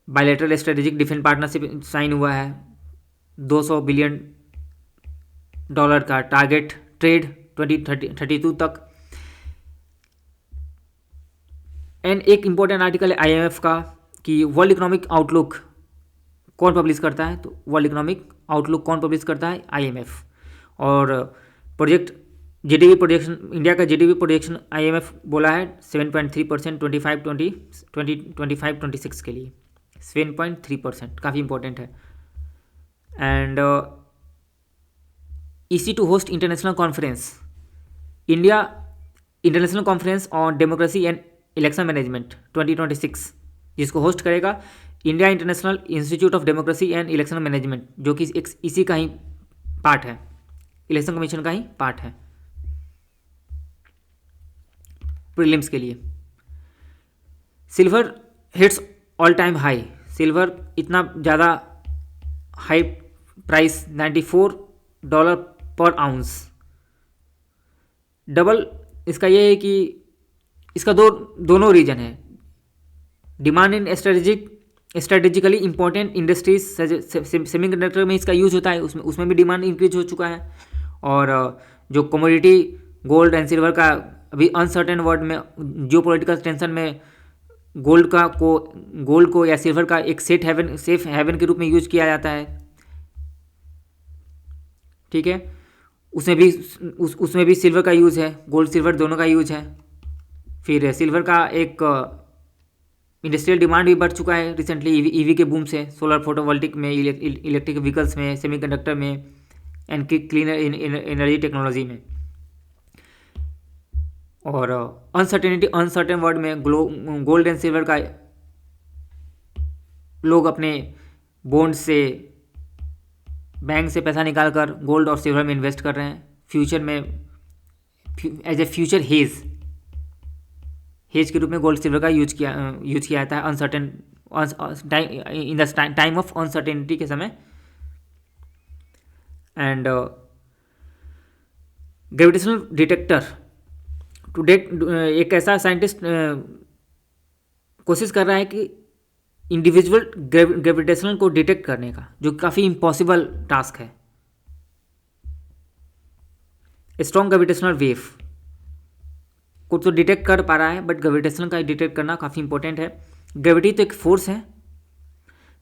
[SPEAKER 1] bilateral strategic defence partnership sign हुआ है, $200 बिलियन का टारगेट ट्रेड 2032 तक। एंड एक इंपॉर्टेंट आर्टिकल है आईएमएफ का कि वर्ल्ड इकोनॉमिक आउटलुक कौन पब्लिश करता है, तो वर्ल्ड इकोनॉमिक आउटलुक कौन पब्लिश करता है, आईएमएफ। और प्रोजेक्ट जीडीपी प्रोजेक्शन, इंडिया का जीडीपी प्रोजेक्शन आईएमएफ बोला है 7.3% 25-26 के लिए, 7.3%, काफ़ी इंपॉर्टेंट है। And EC to host international conference, India international conference on democracy and election management 2026, जिसको होस्ट करेगा India international institute of democracy and election management, जो कि इसी का ही पार्ट है, इलेक्शन कमीशन का ही पार्ट है। प्रीलिम्स के लिए silver hits all time high, silver इतना ज़्यादा हाई प्राइस $94 पर आउंस, डबल। इसका ये है कि इसका दोनों रीजन है। Demand in strategically important industries, semiconductor में इसका यूज होता है, उसमें भी डिमांड इंक्रीज हो चुका है। और जो कमोडिटी गोल्ड एंड सिल्वर का अभी अनसर्टेन वर्ल्ड में, जियोपॉलिटिकल टेंशन में गोल्ड को या सिल्वर का एक सेफ हेवन के रूप में यूज किया जाता है, ठीक है। उसमें भी सिल्वर का यूज़ है, गोल्ड सिल्वर दोनों का यूज है। फिर सिल्वर का एक इंडस्ट्रियल डिमांड भी बढ़ चुका है रिसेंटली ईवी के बूम से, सोलर फोटोवोल्टिक में, इलेक्ट्रिक व्हीकल्स में, सेमीकंडक्टर में एंड क्लीनर एनर्जी टेक्नोलॉजी में। और अनसर्टेन वर्ल्ड में गोल्ड एंड सिल्वर का लोग अपने बॉन्ड से, बैंक से पैसा निकाल कर गोल्ड और सिल्वर में इन्वेस्ट कर रहे हैं, फ्यूचर में एज ए फ्यूचर हेज के रूप में गोल्ड सिल्वर का यूज किया जाता है uncertain in the time of uncertainty के समय। एंड ग्रेविटेशनल डिटेक्टर टू एक ऐसा साइंटिस्ट कोशिश कर रहा है कि इंडिविजुअल ग्रेविटेशनल को डिटेक्ट करने का, जो काफ़ी इम्पॉसिबल टास्क है। स्ट्रॉन्ग ग्रेविटेशनल वेव को तो डिटेक्ट कर पा रहा है, बट ग्रेविटेशनल का डिटेक्ट करना काफ़ी इंपॉर्टेंट है। ग्रेविटी तो एक फोर्स है,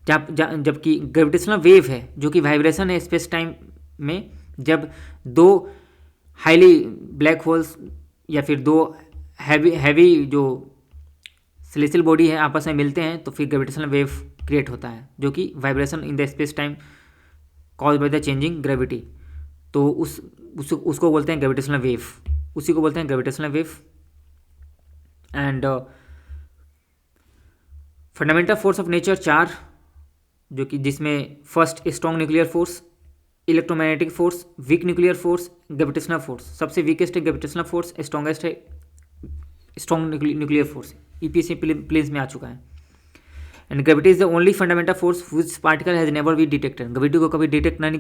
[SPEAKER 1] जबकि ग्रेविटेशनल वेव है जो कि वाइब्रेशन है स्पेस टाइम में। जब दो हाईली ब्लैक होल्स या फिर दो हैवी जो सेलेस्टियल बॉडी है आपस में मिलते हैं तो फिर ग्रेविटेशनल वेव क्रिएट होता है, जो कि vibration in the space time cause by the changing gravity. तो उसको बोलते हैं ग्रेविटेशनल वेव, उसी को बोलते हैं gravitational wave. And fundamental force of nature 4, जो कि जिसमें first strong nuclear force, electromagnetic force, weak nuclear force, gravitational force. सबसे वीकेस्ट है ग्रेविटेशनल फोर्स, स्ट्रॉन्गेस्ट है स्ट्रॉन्ग न्यूक्लियर फोर्स। ईपीएससी प्लेन्स में आ चुका है। And gravity is the only fundamental force which particle has never be detected. Gravity को कभी डिटेक्ट नहीं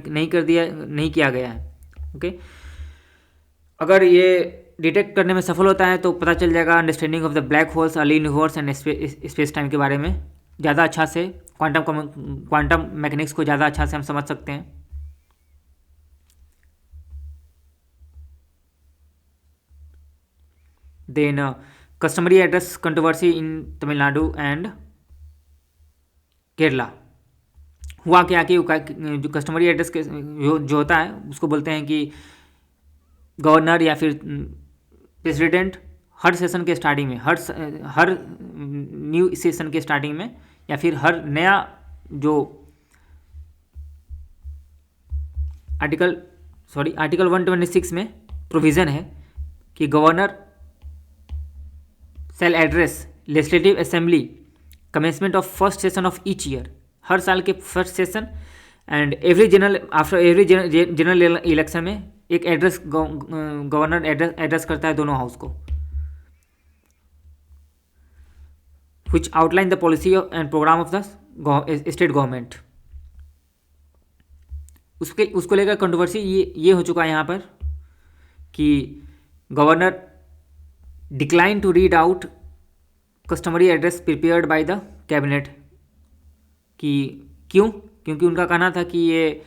[SPEAKER 1] किया गया है। ओके, अगर ये डिटेक्ट करने में सफल होता है तो पता चल जाएगा understanding of the black holes, early universe and space time के बारे में ज़्यादा अच्छा से, क्वांटम मैकेनिक्स को ज़्यादा अच्छा से हम समझ सकते हैं। Then customary address controversy in Tamil Nadu and Kerala. हुआ क्या कि जो कस्टमरी एड्रेस के जो होता है उसको बोलते हैं कि गवर्नर या फिर प्रेसिडेंट हर सेशन के स्टार्टिंग में, हर न्यू सेशन के स्टार्टिंग में या फिर हर नया जो आर्टिकल 126 में प्रोविज़न है कि governor shall address legislative assembly commencement of first session of each year, हर साल के first session and after every general election में एक एड्रेस गवर्नर एड्रेस करता है दोनों हाउस को, which outline the policy and program of the state government। उसको लेकर कंट्रोवर्सी ये हो चुका है यहाँ पर कि governor decline to read out customary address prepared by the cabinet. कि क्योंकि उनका कहना था कि ये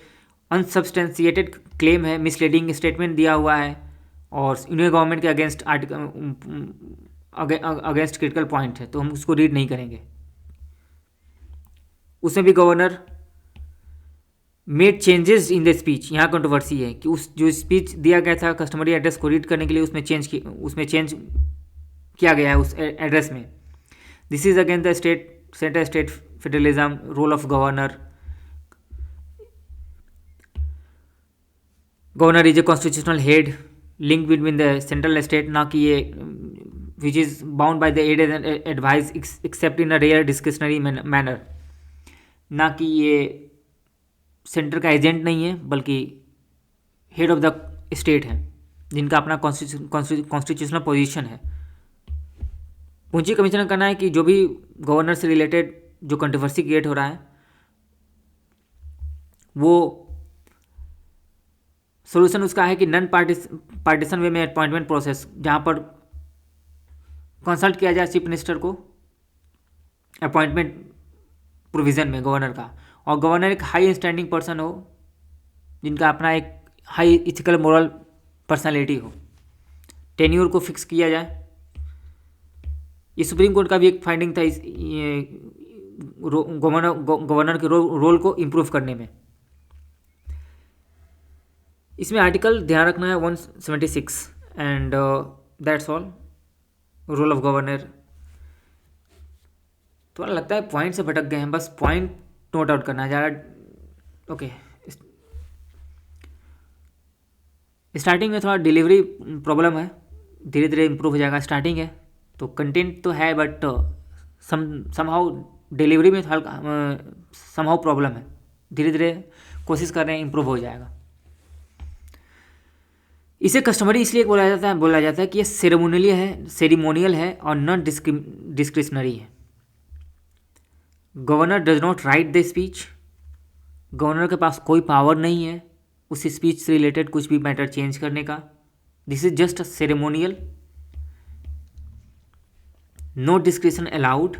[SPEAKER 1] अनसब्सटेंशिएटेड क्लेम है, मिसलीडिंग स्टेटमेंट दिया हुआ है और यूनियन गवर्नमेंट के अगेंस्ट क्रिटिकल पॉइंट है, तो हम उसको रीड नहीं करेंगे। उसमें भी governor made changes in the speech. यहाँ कंट्रोवर्सी है कि उस जो स्पीच दिया गया था कस्टमरी एड्रेस को रीड करने के लिए उसमें चेंज किया गया है उस एड्रेस में। This is against the centre state federalism, role of governor. Governor is a constitutional head link between the central state, ना कि ये which is bound by the aid and advice except in a rare discretionary manner. ना कि ये सेंटर का एजेंट नहीं है बल्कि हेड ऑफ द स्टेट है जिनका अपना कॉन्स्टिट्यूशनल पोजीशन है। पूंजी कमीशन का कहना है कि जो भी गवर्नर से रिलेटेड जो कंट्रोवर्सी क्रिएट हो रहा है वो सोल्यूशन उसका है कि नॉन पार्टीशन वे में अपॉइंटमेंट प्रोसेस, जहाँ पर कंसल्ट किया जाए चीफ मिनिस्टर को अपॉइंटमेंट प्रोविज़न में गवर्नर का, और गवर्नर एक हाई स्टैंडिंग पर्सन हो जिनका अपना एक हाई इथिकल मोरल पर्सनालिटी हो। टेन्योर को फिक्स किया जाए। ये सुप्रीम कोर्ट का भी एक फाइंडिंग था इस गवर्नर के रोल को इम्प्रूव करने में। इसमें आर्टिकल ध्यान रखना है 176 and that's all. Role of governor थोड़ा लगता है पॉइंट से भटक गए हैं, बस पॉइंट नोट आउट करना है ज़्यादा। ओके, स्टार्टिंग में थोड़ा डिलीवरी प्रॉब्लम है, धीरे धीरे इम्प्रूव हो जाएगा। स्टार्टिंग है तो कंटेंट तो है बट समहाउ डिलीवरी में हल्का समहाउ प्रॉब्लम है। धीरे धीरे कोशिश कर रहे हैं, इम्प्रूव हो जाएगा। इसे कस्टमरी इसलिए बोला जाता है कि ये सेरेमोनियल है और नॉन डिस्क्रिशनरी है। Governor does not right the speech, governor के पास कोई पावर नहीं है उस स्पीच से रिलेटेड कुछ भी मैटर चेंज करने का। This is just a ceremonial, no discretion allowed.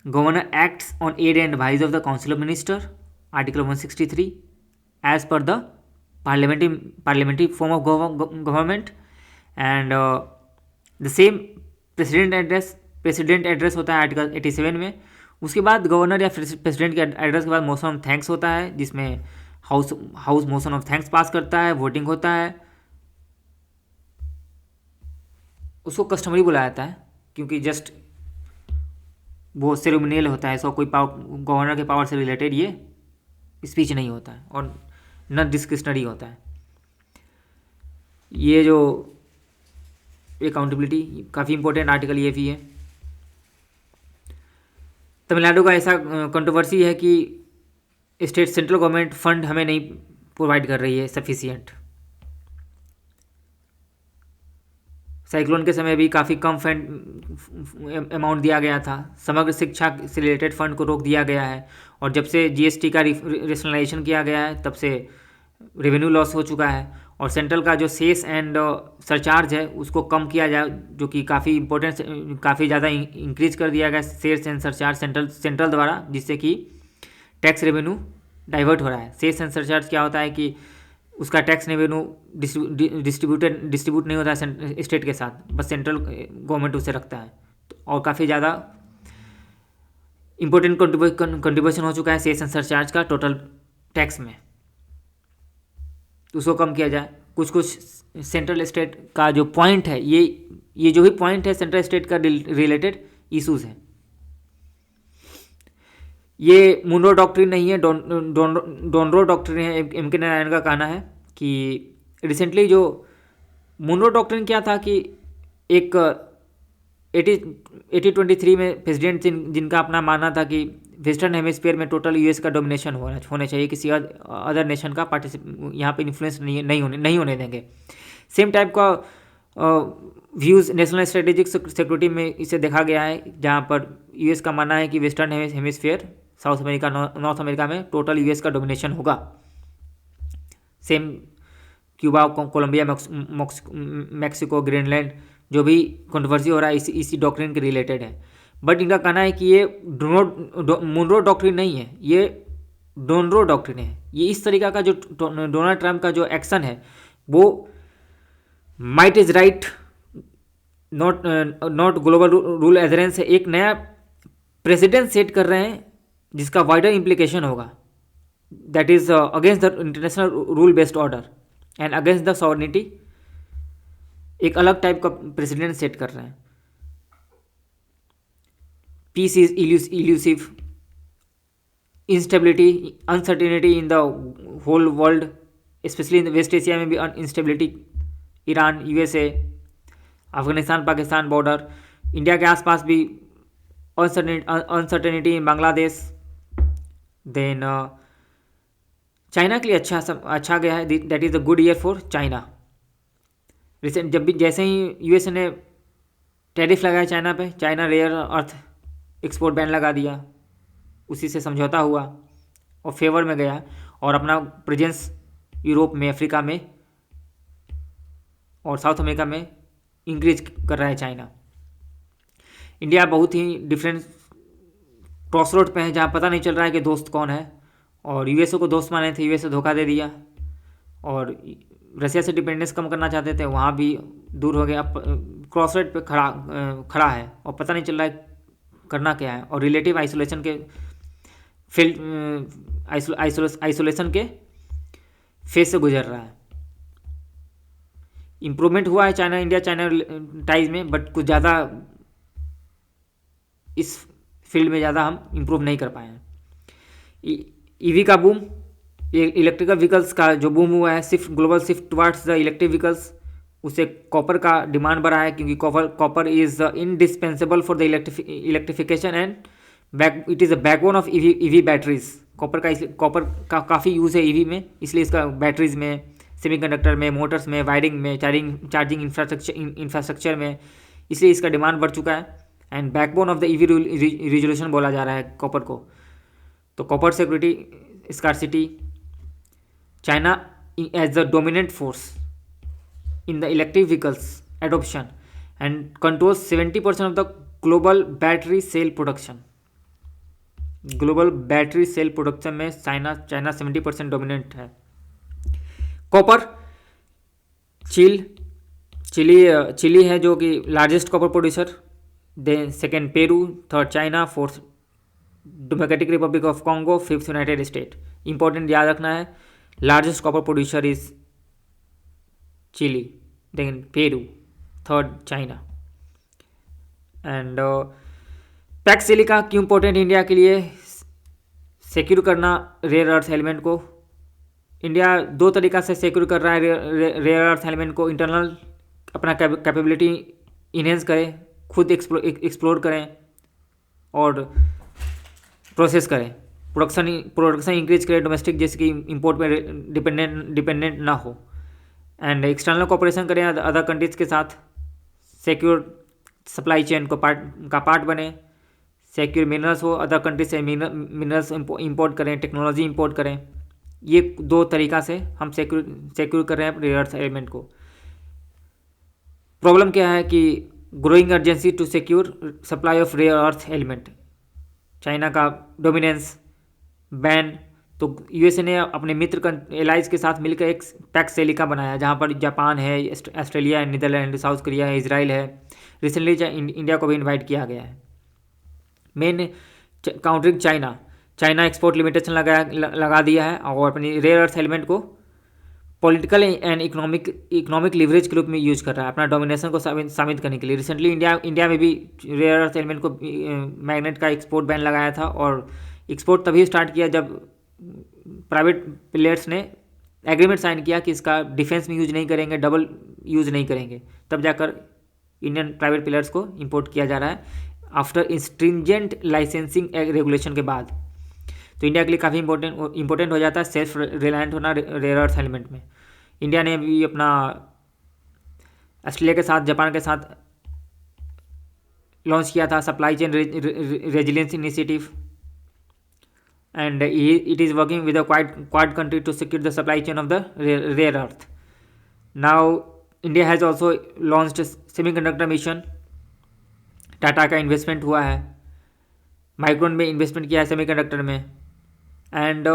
[SPEAKER 1] Governor acts on aid and advice of the council of minister, article 163, as per the parliamentary form of government. And the same president address होता है आर्टिकल 87 में। उसके बाद गवर्नर या प्रेसिडेंट के एड्रेस के बाद मोशन ऑफ थैंक्स होता है, जिसमें हाउस मोशन ऑफ थैंक्स पास करता है, वोटिंग होता है। उसको कस्टमरी बोला जाता है क्योंकि जस्ट वो सेरेमोनियल होता है, सो कोई गवर्नर के पावर से रिलेटेड ये स्पीच नहीं होता है और न डिस्क्रिशनरी होता है। ये जो अकाउंटेबिलिटी काफ़ी इंपॉर्टेंट आर्टिकल ये भी है। तमिलनाडु का ऐसा कंट्रोवर्सी है कि स्टेट सेंट्रल गवर्नमेंट फंड हमें नहीं प्रोवाइड कर रही है सफिशिएंट। साइक्लोन के समय भी काफ़ी कम फंड अमाउंट दिया गया था। समग्र शिक्षा से रिलेटेड फंड को रोक दिया गया है और जब से जीएसटी का रेशनलाइजेशन किया गया है तब से रेवेन्यू लॉस हो चुका है। और सेंट्रल का जो सेस एंड सरचार्ज है उसको कम किया जाए, जो कि काफ़ी इंपॉर्टेंट, काफ़ी ज़्यादा इंक्रीज कर दिया गया सेस एंड सरचार्ज सेंट्रल द्वारा, जिससे कि टैक्स रेवेन्यू डाइवर्ट हो रहा है। सेस एंड सरचार्ज क्या होता है कि उसका टैक्स रेवेन्यू डिस्ट्रीब्यूट नहीं होता है स्टेट के साथ, बस सेंट्रल गवर्नमेंट उसे रखता है। और काफ़ी ज़्यादा इंपॉर्टेंट कंट्रीब्यूशन हो चुका है सेस एंड सरचार्ज का टोटल टैक्स में, तो उसको कम किया जाए। कुछ सेंट्रल स्टेट का जो पॉइंट है, ये जो भी पॉइंट है सेंट्रल स्टेट का रिलेटेड इश्यूज है। ये मुनरो डॉक्ट्रिन नहीं है, डोनरो डॉक्ट्रिन है। एम के नारायण का कहना है कि रिसेंटली जो मुनरो डॉक्ट्रिन क्या था कि एक 1823 में प्रेसिडेंट जिनका अपना मानना था कि वेस्टर्न हेमिस्फीयर में टोटल यूएस का डोमिनेशन होने चाहिए, किसी अदर नेशन का यहाँ पे इन्फ्लुएंस नहीं होने देंगे। सेम टाइप का व्यूज़ नेशनल स्ट्रेटेजिक सिक्योरिटी में इसे देखा गया है, जहाँ पर यूएस का मानना है कि western hemisphere South America North America में टोटल यूएस का डोमिनेशन होगा। Same Cuba, Colombia, Mexico, Greenland, जो भी कंट्रोवर्सी हो रहा है इसी डॉक्ट्रिन के रिलेटेड है। बट इनका कहना है कि ये मुनरो डॉक्ट्रिन नहीं है, ये डोनरो डॉक्ट्रिन है। ये इस तरीका का जो डोनाल्ड ट्रंप का जो एक्शन है वो might is right not global rule adherence है। एक नया प्रेसिडेंट सेट कर रहे हैं जिसका वाइडर इम्प्लीकेशन होगा, that is against the international rule based order and against the sovereignty. एक अलग टाइप का प्रेसिडेंट सेट कर रहे हैं। Peace is elusive, instability, uncertainty in the whole world, specially in West Asia में भी instability, Iran, USA, Afghanistan Pakistan border, India के आसपास भी अनसर्टेनिटी इन बांग्लादेश। देन चाइना के लिए अच्छा गया है, that is a good year for China. Recent जैसे ही यूएसए ने टैरिफ लगाया चाइना पे, China rare earth export ban लगा दिया, उसी से समझौता हुआ और फेवर में गया और अपना प्रेजेंस यूरोप में, अफ्रीका में और साउथ अमेरिका में इंक्रीज कर रहा है चाइना। इंडिया बहुत ही डिफरेंट क्रॉसरोड पे है, जहाँ पता नहीं चल रहा है कि दोस्त कौन है। और यूएसए को दोस्त माने थे, यूएसए धोखा दे दिया, और रसिया से डिपेंडेंस कम करना चाहते थे, वहाँ भी दूर हो गया। अब क्रॉसरोड पे खड़ा है और पता नहीं चल रहा है करना क्या है, और रिलेटिव आइसोलेशन के आइसोलेशन के फेज से गुजर रहा है। इम्प्रूवमेंट हुआ है चाइना टाइज में, बट कुछ ज़्यादा इस फील्ड में ज़्यादा हम इम्प्रूव नहीं कर पाए हैं। ईवी का बूम, इलेक्ट्रिकल व्हीकल्स का जो बूम हुआ है, global shift towards the electric vehicles, उससे कॉपर का डिमांड बढ़ा है, क्योंकि copper is indispensable for the electrification and it is a backbone of EV batteries. Copper का काफ़ी यूज़ है ईवी में, इसलिए इसका बैटरीज में, सेमीकंडक्टर में, मोटर्स में, वायरिंग में, चार्जिंग इंफ्रास्ट्रक्चर में, इसलिए इसका डिमांड बढ़ चुका है। And backbone of the EV resolution बोला जा रहा है कॉपर को। तो copper security scarcity, China as the dominant force in the electric vehicles adoption and controls 70% of the global battery cell production. Global battery cell production में चाइना 70% डोमिनेंट है। कॉपर, चिली है जो कि largest copper producer, then second Peru, third China, fourth Democratic Republic of Congo, fifth United State. Important याद रखना है, largest copper producer is Chile, then Peru, third China. And Pax Silica क्यों इंपॉर्टेंट इंडिया के लिए? सिक्योर करना रेयर अर्थ एलिमेंट को। इंडिया दो तरीका से सिक्योर कर रहा है रेयर अर्थ एलिमेंट को। इंटरनल अपना कैपेबिलिटी इन्हेंस करें, खुद एक्सप्लोर करें और प्रोसेस करें, प्रोडक्शन इंक्रीज करें डोमेस्टिक, जैसे कि इंपोर्ट में डिपेंडेंट ना हो। एंड एक्सटर्नल कोऑपरेशन करें अदर कंट्रीज के साथ, सिक्योर सप्लाई चेन को पार्ट बने, सिक्योर मिनरल्स हो, अदर कंट्रीज से मिनरल्स इंपोर्ट करें, टेक्नोलॉजी इंपोर्ट करें। ये दो तरीका से हम सिक्योर कर रहे हैं रेयर अर्थ एलिमेंट को। प्रॉब्लम क्या है कि growing urgency to secure supply of rare earth element, China का डोमिनेंस, बैन। तो यूएसए ने अपने मित्र एलाइज के साथ मिलकर एक पैक्स सिलिका बनाया, जहाँ पर जापान है, ऑस्ट्रेलिया है, नीदरलैंड, साउथ कोरिया है, इजराइल है। रिसेंटली इंडिया को भी इनवाइट किया गया है। Main countering China export limitation लगा दिया है और अपनी रेयर अर्थ एलिमेंट को पॉलिटिकल एंड इकोनॉमिक लिवरेज के रूप में यूज कर रहा है अपना डोमिनेशन को साबित करने के लिए। रिसेंटली इंडिया में भी रेयर अर्थ एलिमेंट को मैग्नेट का एक्सपोर्ट बैन लगाया था, और एक्सपोर्ट तभी स्टार्ट किया जब प्राइवेट प्लेयर्स ने एग्रीमेंट साइन किया कि इसका डिफेंस में यूज नहीं करेंगे, डबल यूज नहीं करेंगे, तब जाकर इंडियन प्राइवेट प्लेयर्स को इंपोर्ट किया जा रहा है आफ्टर स्ट्रिंजेंट लाइसेंसिंग रेगुलेशन के बाद। तो इंडिया के लिए काफ़ी इंपॉर्टेंट हो जाता है सेल्फ रिलायंट होना रेयर अर्थ एलिमेंट में। इंडिया ने भी अपना ऑस्ट्रेलिया के साथ, जापान के साथ लॉन्च किया था supply chain resilience initiative, and it is working with a Quad country to secure the supply chain of the rare earth. Now India has also launched semiconductor mission. Tata का इन्वेस्टमेंट हुआ है, माइक्रोन में इन्वेस्टमेंट किया है सेमीकंडक्टर में। एंड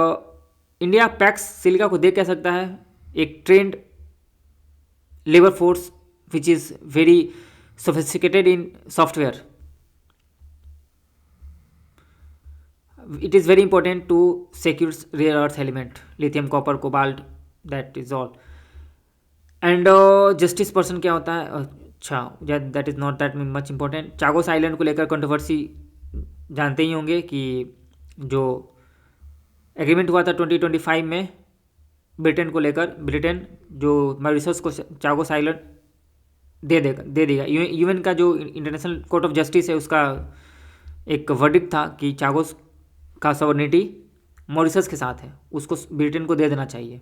[SPEAKER 1] इंडिया पैक्स सिलिका को देख कह सकता है एक trained labour force which is very sophisticated in software. It is very important to secure rare earth element, lithium, copper, cobalt, that is all. And justice person क्या होता है? अच्छा, that is not that much important. Chagos island को लेकर कंट्रोवर्सी जानते ही होंगे कि जो एग्रीमेंट हुआ था 2025 में ब्रिटेन को लेकर, ब्रिटेन जो मॉरिशस को चागोस आइलैंड दे देगा। यूएन का जो इंटरनेशनल कोर्ट ऑफ जस्टिस है उसका एक वर्डिक्ट था कि चागोस का सॉवरेनिटी मॉरिशस के साथ है, उसको ब्रिटेन को दे देना चाहिए।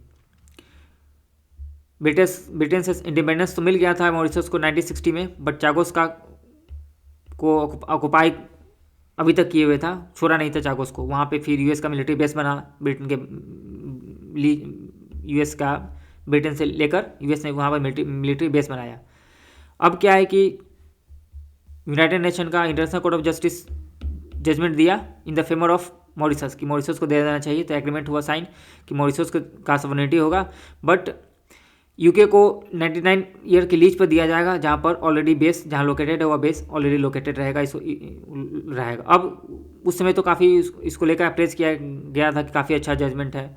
[SPEAKER 1] ब्रिटेन से इंडिपेंडेंस तो मिल गया था मॉरिशस को 1960 में, बट चागोस को ऑक्युपाई अभी तक किए हुए था, छोड़ा नहीं था चागोस को। वहाँ पे फिर यूएस का मिलिट्री बेस बना, ब्रिटेन के यूएस का ब्रिटेन से लेकर यूएस ने वहाँ पर मिलिट्री बेस बनाया। अब क्या है कि यूनाइटेड नेशन का international court of justice judgment दिया in the favour of Mauritius कि मॉरिशस को दे देना चाहिए। तो एग्रीमेंट हुआ साइन कि मॉरिशस का सॉवरेनिटी होगा, बट यूके को 99 ईयर की लीज पर दिया जाएगा, जहाँ पर ऑलरेडी बेस जहाँ लोकेटेड है वह बेस ऑलरेडी लोकेटेड रहेगा रहेगा। अब उस समय तो काफ़ी इसको लेकर अप्रेज किया गया था कि काफ़ी अच्छा जजमेंट है,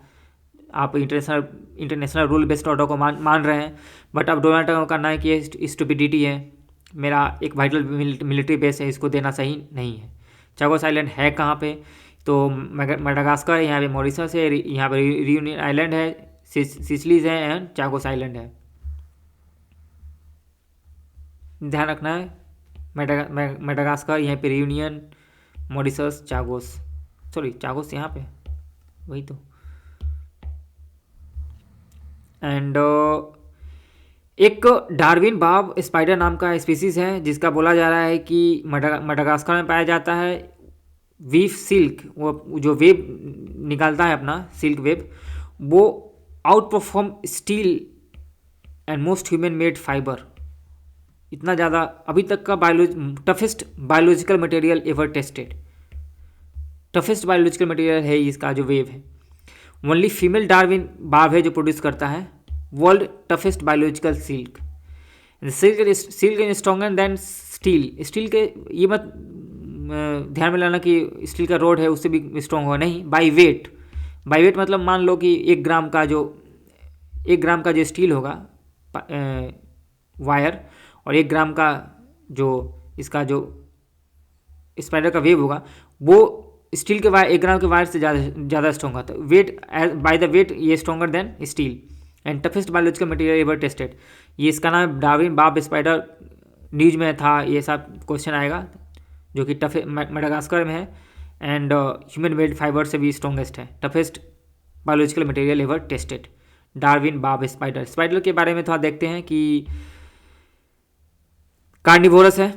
[SPEAKER 1] आप इंटरनेशनल रूल बेस्ड ऑर्डर को मान रहे हैं। बट अब डोनाल्ड ट्रंप का कहना है कि ये स्टुपिडिटी है, मेरा एक वाइटल मिलिट्री बेस है, इसको देना सही नहीं है। चागोस आइलैंड है कहाँ पे? तो मेडागास्कर, यहाँ पे मॉरिशस है, यहाँ पे रियूनियन आइलैंड है, सिसिलीज है एंड चागोस आइलैंड है। ध्यान रखना है, मेडागास्कर, यहाँ पे reunion, Mauritius, Chagos, sorry Chagos यहाँ पे, वही तो। एंड एक डार्विन बाब स्पाइडर नाम का स्पीसीज है जिसका बोला जा रहा है कि मडागास्कर में पाया जाता है। वीफ सिल्क, वो जो वेब निकालता है अपना सिल्क वेब, वो out perform steel and most human made fibre. इतना ज़्यादा अभी तक का toughest biological material ever tested, toughest biological material है इसका जो वेव है। ओनली फीमेल डार्विन बाब है जो प्रोड्यूस करता है world toughest biological silk. Silk is stronger than steel. Steel के ये मत ध्यान में लाना कि स्टील का रोड है उससे भी स्ट्रॉन्ग होगा, नहीं। बाई वेट, बाई वेट मतलब मान लो कि 1 ग्राम का जो स्टील होगा वायर, और 1 ग्राम का जो इसका जो स्पाइडर का वेव होगा, वो स्टील के वायर 1 ग्राम के वायर से ज़्यादा स्ट्रॉन्ग होता है। वेट बाय द वेट ये stronger than steel and toughest biological material ever tested. ये इसका नाम डार्विन बाब स्पाइडर, न्यूज में था, ये सब क्वेश्चन आएगा, जो कि मडागास्कर में है एंड ह्यूमन मेड फाइबर से भी स्ट्रॉन्गेस्ट है। Toughest biological material ever tested, Darwin बाब स्पाइडर। स्पाइडर के बारे में थोड़ा देखते हैं कि कार्निवोरस है,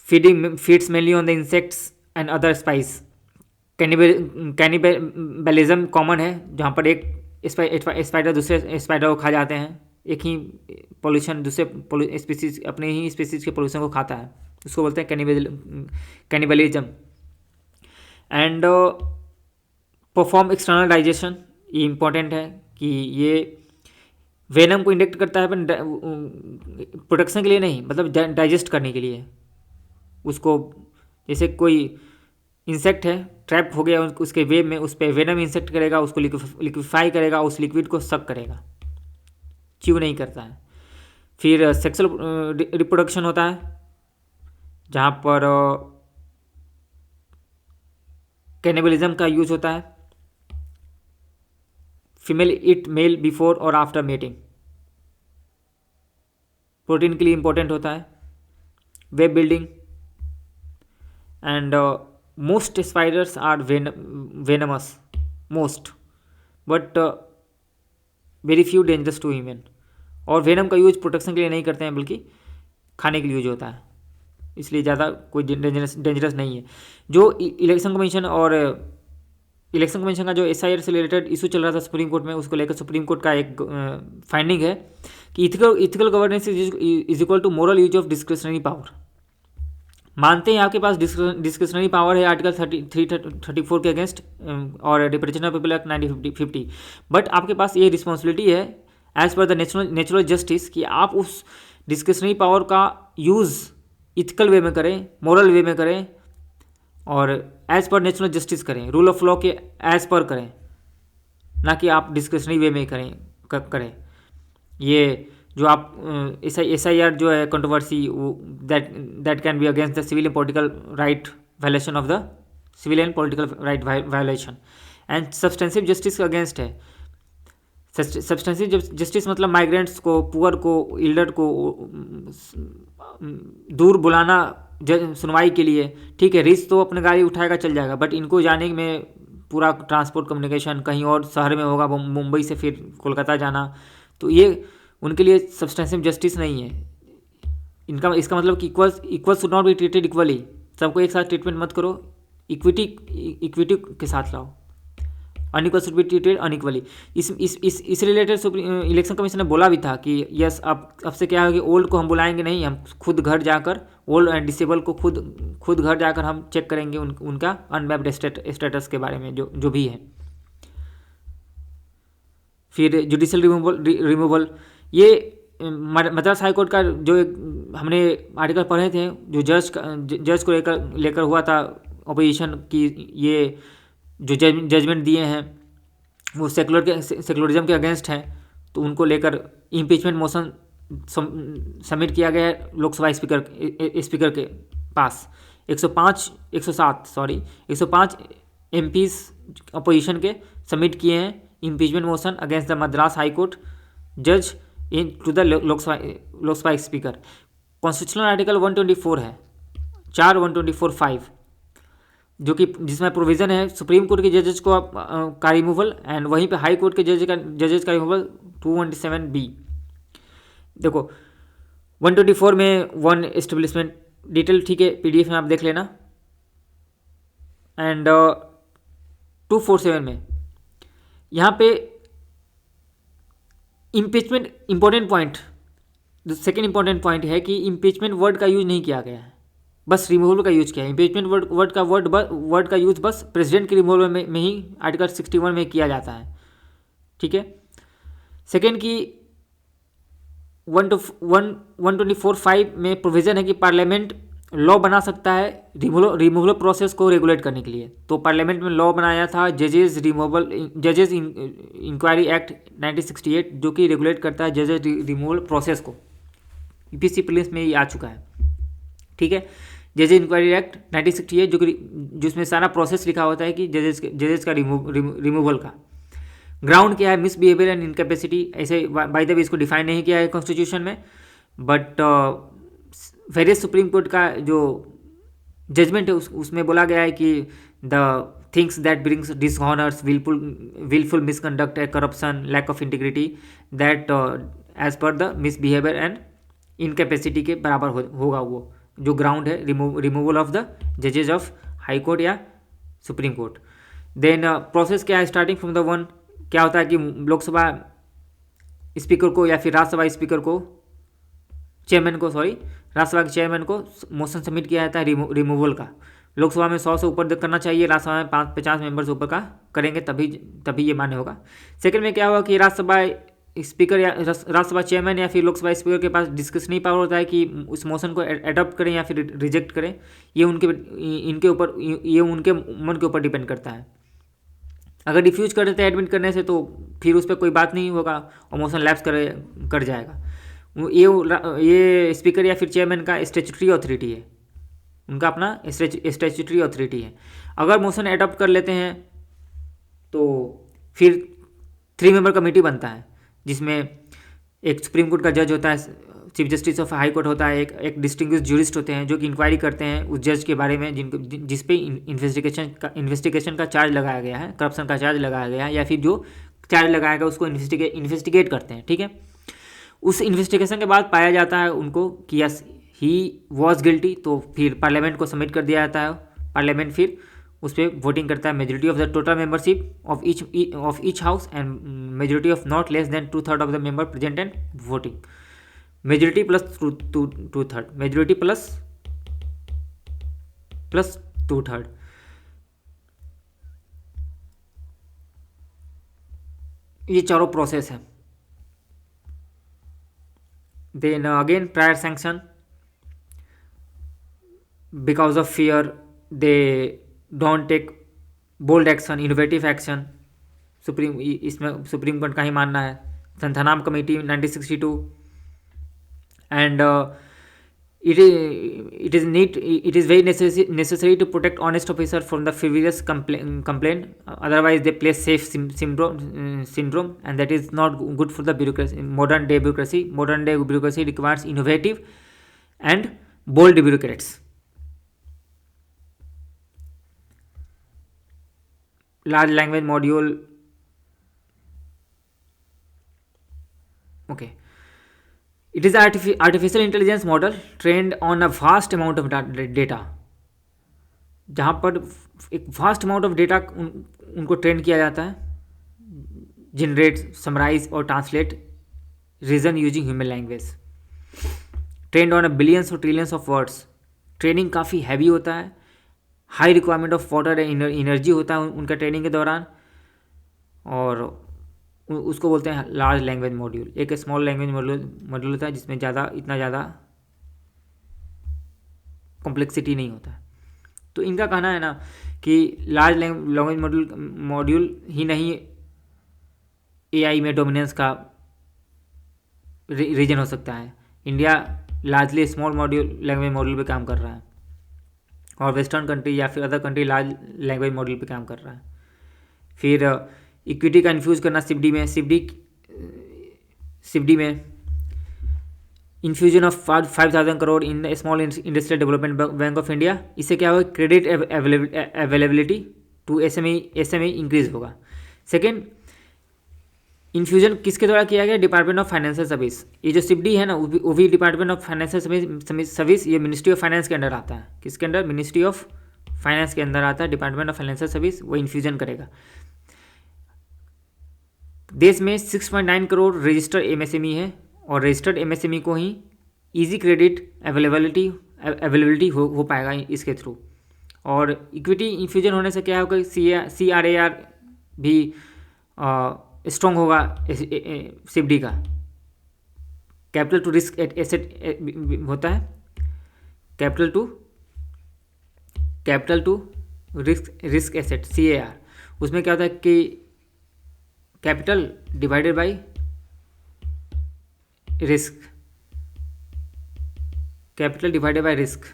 [SPEAKER 1] feeds mainly on the insects and other spice. Cannibalism common है, जहाँ पर एक स्पाइडर दूसरे स्पाइडर को खा जाते हैं। एक ही पॉल्यूशन दूसरे स्पीसीज, अपने ही स्पीसीज के पॉल्यूशन को खाता है, उसको बोलते हैं cannibalism. And perform external digestion, ये इम्पॉर्टेंट है कि ये वेनम को इंजेक्ट करता है, पर प्रोटेक्शन के लिए नहीं, मतलब डाइजेस्ट करने के लिए। उसको जैसे कोई इंसेक्ट है ट्रैप हो गया उसके वेब में, उस पर वेनम इंसेक्ट करेगा, उसको लिक्विफाई करेगा, उस लिक्विड को सक करेगा, च्यू नहीं करता है। फिर सेक्सुअल रिप्रोडक्शन होता है, जहाँ पर कैनिबलिज्म का यूज होता है। फीमेल इट मेल बिफोर और आफ्टर मेटिंग, प्रोटीन के लिए इंपॉर्टेंट होता है। Web building and most spiders are venomous, most, but very few dangerous to human. और वेनम का यूज प्रोटेक्शन के लिए नहीं करते हैं, बल्कि खाने के लिए यूज होता है, इसलिए ज़्यादा कोई डेंजरस नहीं है। जो इलेक्शन कमीशन का जो SIR से रिलेटेड इशू चल रहा था सुप्रीम कोर्ट में, उसको लेकर सुप्रीम कोर्ट का एक फाइंडिंग है कि ethical governance is equal to moral use of discretionary power. मानते हैं आपके पास डिस्क्रिशनरी पावर है आर्टिकल 34 के अगेंस्ट और representation of people act 1950, but आपके पास ये रिस्पॉन्सिबिलिटी है as per the natural justice कि आप उस डिस्क्रिशनरी पावर का यूज़ इथिकल वे में करें, मोरल वे में करें, और एज पर नेचुरल जस्टिस करें, रूल ऑफ लॉ के एज पर करें, ना कि आप डिस्क्रिशनरी वे में करें। ये जो आप SIR जो है controversy, that can be against the civil and political right violation of the civil and political right violation and substantive justice के अगेंस्ट है। सब्सटेंसिव जस्टिस मतलब माइग्रेंट्स को, पुअर को, इल्डर को दूर बुलाना सुनवाई के लिए, ठीक है। रिस्क तो अपने गाड़ी उठाएगा चल जाएगा, बट इनको जाने में पूरा ट्रांसपोर्ट कम्युनिकेशन कहीं और शहर में होगा, मुंबई से फिर कोलकाता जाना, तो ये उनके लिए सब्सटेंसिव जस्टिस नहीं है। इसका मतलब कि equal should not be treated equally, सबको एक साथ ट्रीटमेंट मत करो, इक्विटी के साथ लाओ। Unequal should be treated unequally. इस रिलेटेड इलेक्शन कमीशन ने बोला भी था कि यस, अब से क्या है कि ओल्ड को हम बुलाएंगे नहीं, हम खुद घर जाकर ओल्ड एंड डिसेबल को खुद घर जाकर हम चेक करेंगे उनका अनमैप्ड स्टेटस के बारे में जो भी है। फिर जुडिशियल रिमूवल, ये मद्रास हाई कोर्ट का जो हमने आर्टिकल पढ़े थे, जो जज को लेकर हुआ था अपोजिशन की, ये जो जजमेंट दिए हैं वो सेकुलरिज्म के अगेंस्ट हैं, तो उनको लेकर इम्पीचमेंट मोशन सबमिट किया गया है लोकसभा स्पीकर के पास। 105 MPs अपोजिशन के सबमिट किए हैं impeachment motion against the Madras high court जज into the Lok Sabha speaker. Constitutional article 124 है, 124(5), जो कि जिसमें प्रोविज़न है सुप्रीम कोर्ट के जजेस को का रिमूवल, एंड वहीं पे हाई कोर्ट के जजेस का रिमूवल 217B। देखो 124 में वन एस्टेब्लिशमेंट डिटेल, ठीक है, PDF में आप देख लेना। एंड 247 में यहाँ पे इम्पीचमेंट, इंपॉर्टेंट पॉइंट, जो सेकेंड इंपॉर्टेंट पॉइंट है कि इम्पीचमेंट वर्ड का यूज नहीं किया गया है, बस रिमूवल का यूज किया है। इम्पीचमेंट वर्ड का यूज बस प्रेसिडेंट के रिमूवल में ही आर्टिकल 61 में किया जाता है, ठीक है। सेकेंड की 124(5) में प्रोविजन है कि पार्लियामेंट लॉ बना सकता है रिमूवल प्रोसेस को रेगुलेट करने के लिए। तो पार्लियामेंट में लॉ बनाया था जजेस इंक्वायरी एक्ट 1968, जो कि रेगुलेट करता है जजेस रिमूवल प्रोसेस को। यूपीएससी प्रीलिम्स में ये आ चुका है, ठीक है। जजेस इंक्वायरी एक्ट 1968 जिसमें सारा प्रोसेस लिखा होता है कि जजेस का रिमूवल का। ग्राउंड क्या है? Misbehaviour and incapacity. ऐसे बाय द वे इसको डिफाइन नहीं किया है कॉन्स्टिट्यूशन में, बट वेरियस सुप्रीम कोर्ट का जो जजमेंट है उसमें बोला गया है कि the things that brings dishonours, wilful misconduct, corruption, lack of integrity, that as per the misbehaviour and incapacity के बराबर होगा वो जो ग्राउंड है रिमूवल ऑफ द जजेज ऑफ हाई कोर्ट या सुप्रीम कोर्ट। देन प्रोसेस क्या है? स्टार्टिंग फ्रॉम द वन, क्या होता है कि लोकसभा स्पीकर को या फिर राज्यसभा स्पीकर को, राज्यसभा के चेयरमैन को मोशन सबमिट किया जाता है रिमूवल का। लोकसभा में 100 से ऊपर करना चाहिए, राज्यसभा में 50 मेंबर से ऊपर का करेंगे तभी ये मान्य होगा। सेकंड में क्या होगा कि राज्यसभा स्पीकर या राज्यसभा चेयरमैन या फिर लोकसभा स्पीकर के पास डिस्कशनरी पावर होता है कि उस मोशन को अडॉप्ट करें या फिर रिजेक्ट करें। ये उनके मन के ऊपर डिपेंड करता है। अगर डिफ्यूज कर देते हैं एडमिट करने से तो फिर उस पर कोई बात नहीं होगा और मोशन लैप्स कर जाएगा। ये स्पीकर या फिर चेयरमैन का स्टैट्यूटरी अथॉरिटी है, उनका अपना स्टैट्यूटरी अथॉरिटी है। अगर मोशन अडॉप्ट कर लेते हैं तो फिर 3 मेंबर कमेटी बनता है, जिसमें एक सुप्रीम कोर्ट का जज होता है, chief justice of high court होता है, एक डिस्टिंग्विश जूरिस्ट होते हैं जो कि इंक्वायरी करते हैं उस जज के बारे में जिस पे इन्वेस्टिगेशन का चार्ज लगाया गया है, करप्शन का चार्ज लगाया गया है, या फिर जो चार्ज लगाया गया उसको इन्वेस्टिगेट करते हैं, ठीक है। उस इन्वेस्टिगेशन के बाद पाया जाता है उनको कि यस ही वॉज गिल्टी, तो फिर पार्लियामेंट को सबमिट कर दिया जाता है। पार्लियामेंट फिर उस पर वोटिंग करता है। Majority of the total membership of each house and majority of not less than 2/3 of the member present and voting. Majority plus 2/3, majority plus 2/3। ये चारों प्रोसेस है। Then again prior sanction, because of fear they don't take bold action, innovative action. इसमें सुप्रीम कोर्ट का ही मानना है। Santhanam committee 1962 and it is very necessary to protect honest officer from the frivolous complaint, otherwise they play safe syndrome, and that is not good for the bureaucracy. Modern day bureaucracy requires innovative and bold bureaucrats. Large language module, okay. It is artificial intelligence model trained on a vast amount of data, जहाँ पर एक vast amount of data उनको ट्रेन किया जाता है, जनरेट, समराइज और translate reason using human language, trained on a billions और ट्रिलियंस ऑफ वर्ड्स। ट्रेनिंग काफ़ी हैवी होता है, high requirement of water energy होता है उनका ट्रेनिंग के दौरान, और उसको बोलते हैं लार्ज लैंग्वेज मॉड्यूल। एक स्मॉल लैंग्वेज मॉड्यूल होता है जिसमें इतना ज़्यादा कॉम्प्लेक्सिटी नहीं होता है। तो इनका कहना है ना कि लार्ज लैंग्वेज मॉड्यूल ही नहीं एआई में डोमिनेंस का रीजन हो सकता है। India largely small language module पे काम कर रहा है, और वेस्टर्न कंट्री या फिर other country large language module पे काम कर रहा है। फिर इक्विटी का इन्फ्यूज़ करना सिफडी में infusion of 5,000 crore in Small Industrial Development Bank of India. इससे क्या होगा? Credit availability to SME increase होगा। सेकेंड, इन्फ्यूजन किसके द्वारा किया गया? Department of financial Service. ये जो सिबडी है ना, वो भी डिपार्टमेंट ऑफ फाइनेंशियल सर्विस, ये मिनिस्ट्री ऑफ फाइनेंस के अंडर आता है। किसके अंडर? मिनिस्ट्री ऑफ फाइनेंस के अंदर आता है डिपार्टमेंट ऑफ फाइनेंशियल सर्विस, वो इन्फ्यूजन करेगा। देश में 6.9 करोड़ रजिस्टर्ड एमएसएमई है और रजिस्टर्ड एमएसएमई को ही इजी क्रेडिट अवेलेबिलिटी हो पाएगा इसके थ्रू। और इक्विटी इन्फ्यूजन होने से क्या होगा? CRAR भी स्ट्रॉन्ग होगा सिबडी का। कैपिटल टू रिस्क एसेट होता है, capital to risk asset CAR। उसमें क्या होता है कि capital divided by risk, capital divided by risk.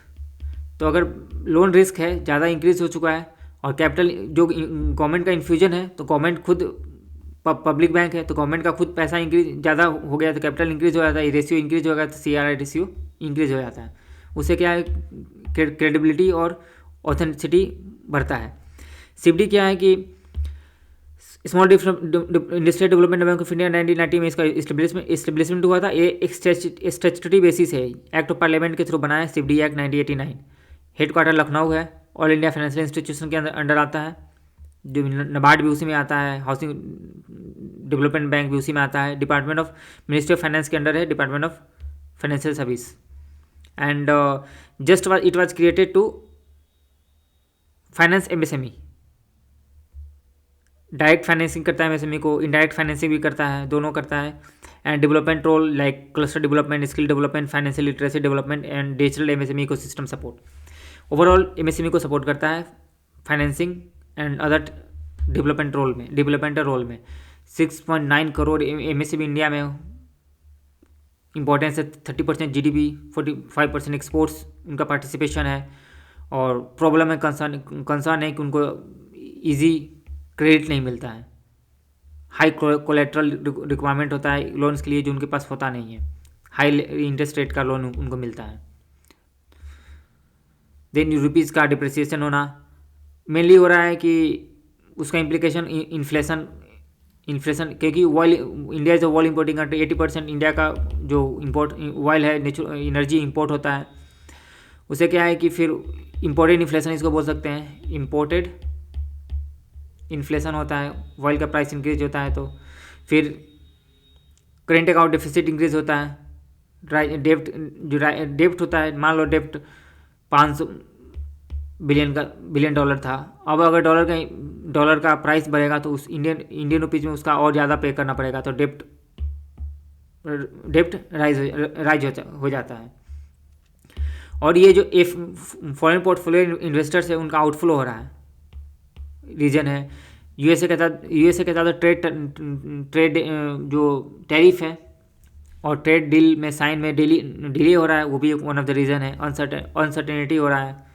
[SPEAKER 1] तो अगर लोन रिस्क है ज़्यादा इंक्रीज हो चुका है और कैपिटल जो गवर्नमेंट का इन्फ्यूजन है, तो गवर्नमेंट खुद पब्लिक बैंक है, तो गवर्नमेंट का खुद पैसा इंक्रीज ज़्यादा हो गया तो कैपिटल इंक्रीज हो जाता है, रेशियो इंक्रीज हो गया तो CRI रेशियो इंक्रीज हो जाता है। उससे क्या है? क्रेडिबिलिटी और ऑथेंटिसिटी बढ़ता है। सिबडी क्या है कि small Industrial Development Bank of India 1990 में इसका इस्टेब्लिशमेंट हुआ था। ये एक स्टैट्यूटरी बेसिस है, एक्ट ऑफ पार्लियामेंट के थ्रू बना है, सिबडी एक्ट 1989। हेडक्वार्टर लखनऊ है, ऑल इंडिया फाइनेंशियल इंस्टीट्यूशन के अंडर आता है, जो NABARD भी उसी में आता है, हाउसिंग डेवलपमेंट बैंक भी उसी में आता है। Department of ministry of finance के अंडर है, department of financial service. And just it was created to finance MSME। Direct financing करता है MSME को, इनडायरेक्ट फाइनेंसिंग भी करता है, दोनों करता है। And development role like cluster development, skill development, financial literacy development and digital MSME ecosystem support. Overall MSME को सपोर्ट करता है financing and other developmental role में। 6.9 करोड़ MSME इंडिया में इंपॉर्टेंस है। 30% GDP, 45% एक्सपोर्ट्स उनका पार्टिसिपेशन है। और प्रॉब्लम है, कंसर्न है कि उनको ईजी क्रेडिट नहीं मिलता है, हाई कोलेट्रल रिक्वायरमेंट होता है लोन्स के लिए जो उनके पास होता नहीं है, हाई इंटरेस्ट रेट का लोन उनको मिलता है। देन रुपीज़ का डिप्रिसिएशन होना मेनली हो रहा है कि उसका इम्प्लीकेशन इन्फ्लेशन, क्योंकि oil, India is oil importing country. 80% India का जो इम्पोर्ट ऑयल है, नेचुरल एनर्जी इम्पोर्ट होता है। उसे क्या है कि फिर इम्पोर्टेड इन्फ्लेशन इसको बोल सकते हैं, इम्पोर्टेड इन्फ्लेशन होता है, ऑयल का प्राइस इंक्रीज होता है तो फिर करेंट अकाउंट डेफिसिट इंक्रीज होता है। डेप्ट होता है, मान लो डेप्ट 500 बिलियन डॉलर था, अब अगर डॉलर का प्राइस बढ़ेगा तो उस इंडियन रुपीज़ में उसका और ज़्यादा पे करना पड़ेगा, तो डेप्ट राइज हो जाता है। और ये जो फॉरेन पोर्टफोलियो इन्वेस्टर्स है उनका आउटफ्लो हो रहा है, रीजन है यूएसए के साथ ट्रेड जो टैरिफ है और ट्रेड डील में साइन में डिले हो रहा है, वो भी एक वन ऑफ द रीज़न है। अनसर्टेनिटी हो रहा है।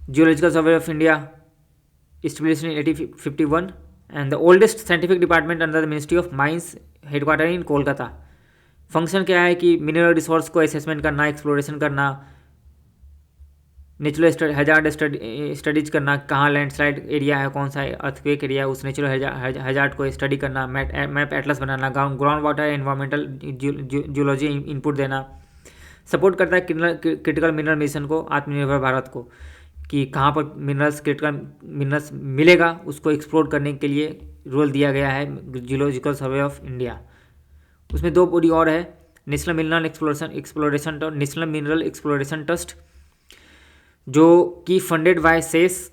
[SPEAKER 1] Geological Survey of India established in 1851 and the oldest scientific department under the Ministry of Mines, headquartered in Kolkata. Function क्या है कि मिनरल रिसोर्स को असेसमेंट करना, एक्सप्लोरेशन करना, नेचुरल हैजार्ड स्टडीज करना, कहाँ लैंडस्लाइड एरिया है, कौन सा अर्थक्वेक एरिया है, उस नेचुरल हैजार्ड को स्टडी करना, मैप एटलस बनाना, ground water environmental geology input देना। सपोर्ट करता है क्रिटिकल मिनरल मिशन को, आत्मनिर्भर भारत को, कि कहाँ पर क्रिटिकल मिनरल्स मिलेगा उसको एक्सप्लोर करने के लिए रोल दिया गया है जियोलॉजिकल सर्वे ऑफ इंडिया। उसमें 2 बॉडी और है, नेशनल मिनरल एक्सप्लोरेशन ट्रस्ट, जो कि funded by cess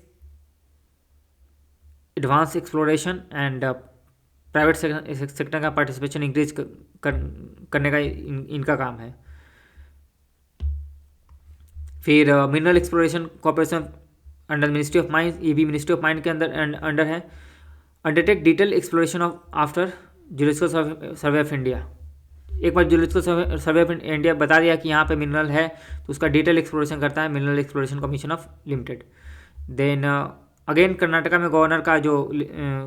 [SPEAKER 1] advance exploration and private sector का पार्टिसिपेशन इंक्रीज करने का इनका काम है। फिर Mineral Exploration Corporation under Ministry of Mines, ये भी मिनिस्ट्री ऑफ माइंस के अंडर है। Undertake detail exploration of after Geological Survey of India. एक बार जियोलॉजिकल सर्वे ऑफ इंडिया बता दिया कि यहाँ पे मिनरल है तो उसका डिटेल एक्सप्लोरेशन करता है mineral exploration commission of limited. Then again Karnataka में गवर्नर का जो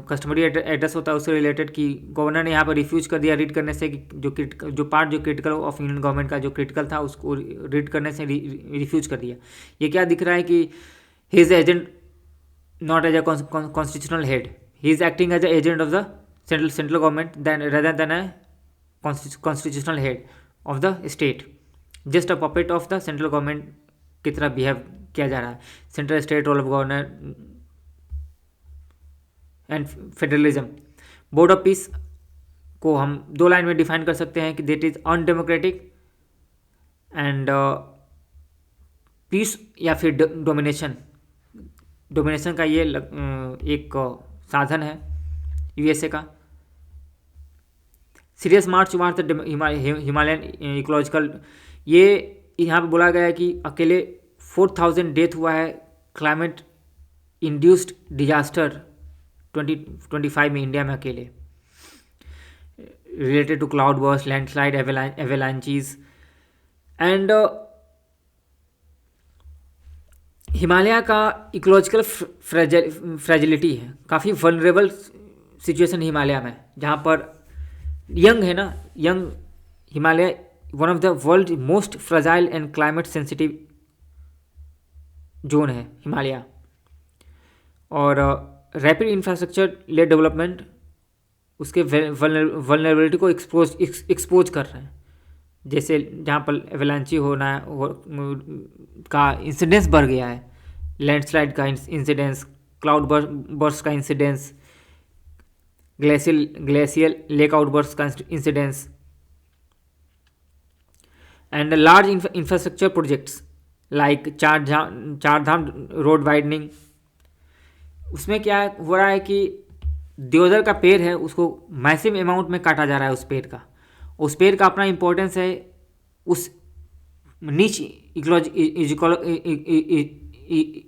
[SPEAKER 1] कस्टमरी एड्रेस होता है उससे रिलेटेड, कि गवर्नर ने यहाँ पर रिफ्यूज कर दिया रीड करने से, कि जो पार्ट जो क्रिटिकल ऑफ यूनियन गवर्नमेंट का जो क्रिटिकल था उसको रीड करने से रिफ्यूज कर दिया। ये क्या दिख रहा है कि he is agent not as a constitutional head, he is acting as a agent of the central government then rather than a constitutional head of the state, just a puppet of the central government की तरह बिहेव किया जा रहा है। Central state role of governor and federalism. Board of Peace को हम दो लाइन में डिफाइन कर सकते हैं कि that is undemocratic and peace या फिर डोमिनेशन। डोमिनेशन का ये एक साधन है यूएसए का। Serious March towards the Himalayan ecological, ये यहाँ पे बोला गया है कि अकेले 4000 डेथ हुआ है क्लाइमेट इंड्यूस्ड डिजास्टर 2025 में इंडिया में अकेले, related to cloud burst, landslide, avalanches and Himalaya का इकोलॉजिकल फ्रेजिलिटी है, काफ़ी वनरेबल सिचुएशन हिमालय में, जहाँ पर यंग है ना, young Himalaya one of the world most fragile and climate sensitive zone है हिमालय। और रैपिड इंफ्रास्ट्रक्चर लेड डेवलपमेंट उसके वल्नरेबिलिटी को एक्सपोज कर रहे हैं, जैसे जहाँ पर एवेलांची होना का इंसिडेंस बढ़ गया है, लैंडस्लाइड का इंसिडेंस, क्लाउड बर्स्ट का इंसिडेंस, ग्लेशियल लेक आउटबर्स्ट का incidence and large infrastructure projects like चार धाम रोड वाइडनिंग। उसमें क्या हो रहा है कि देवदार का पेड़ है उसको मैसिव अमाउंट में काटा जा रहा है। उस पेड़ का अपना इम्पोर्टेंस है उस नीच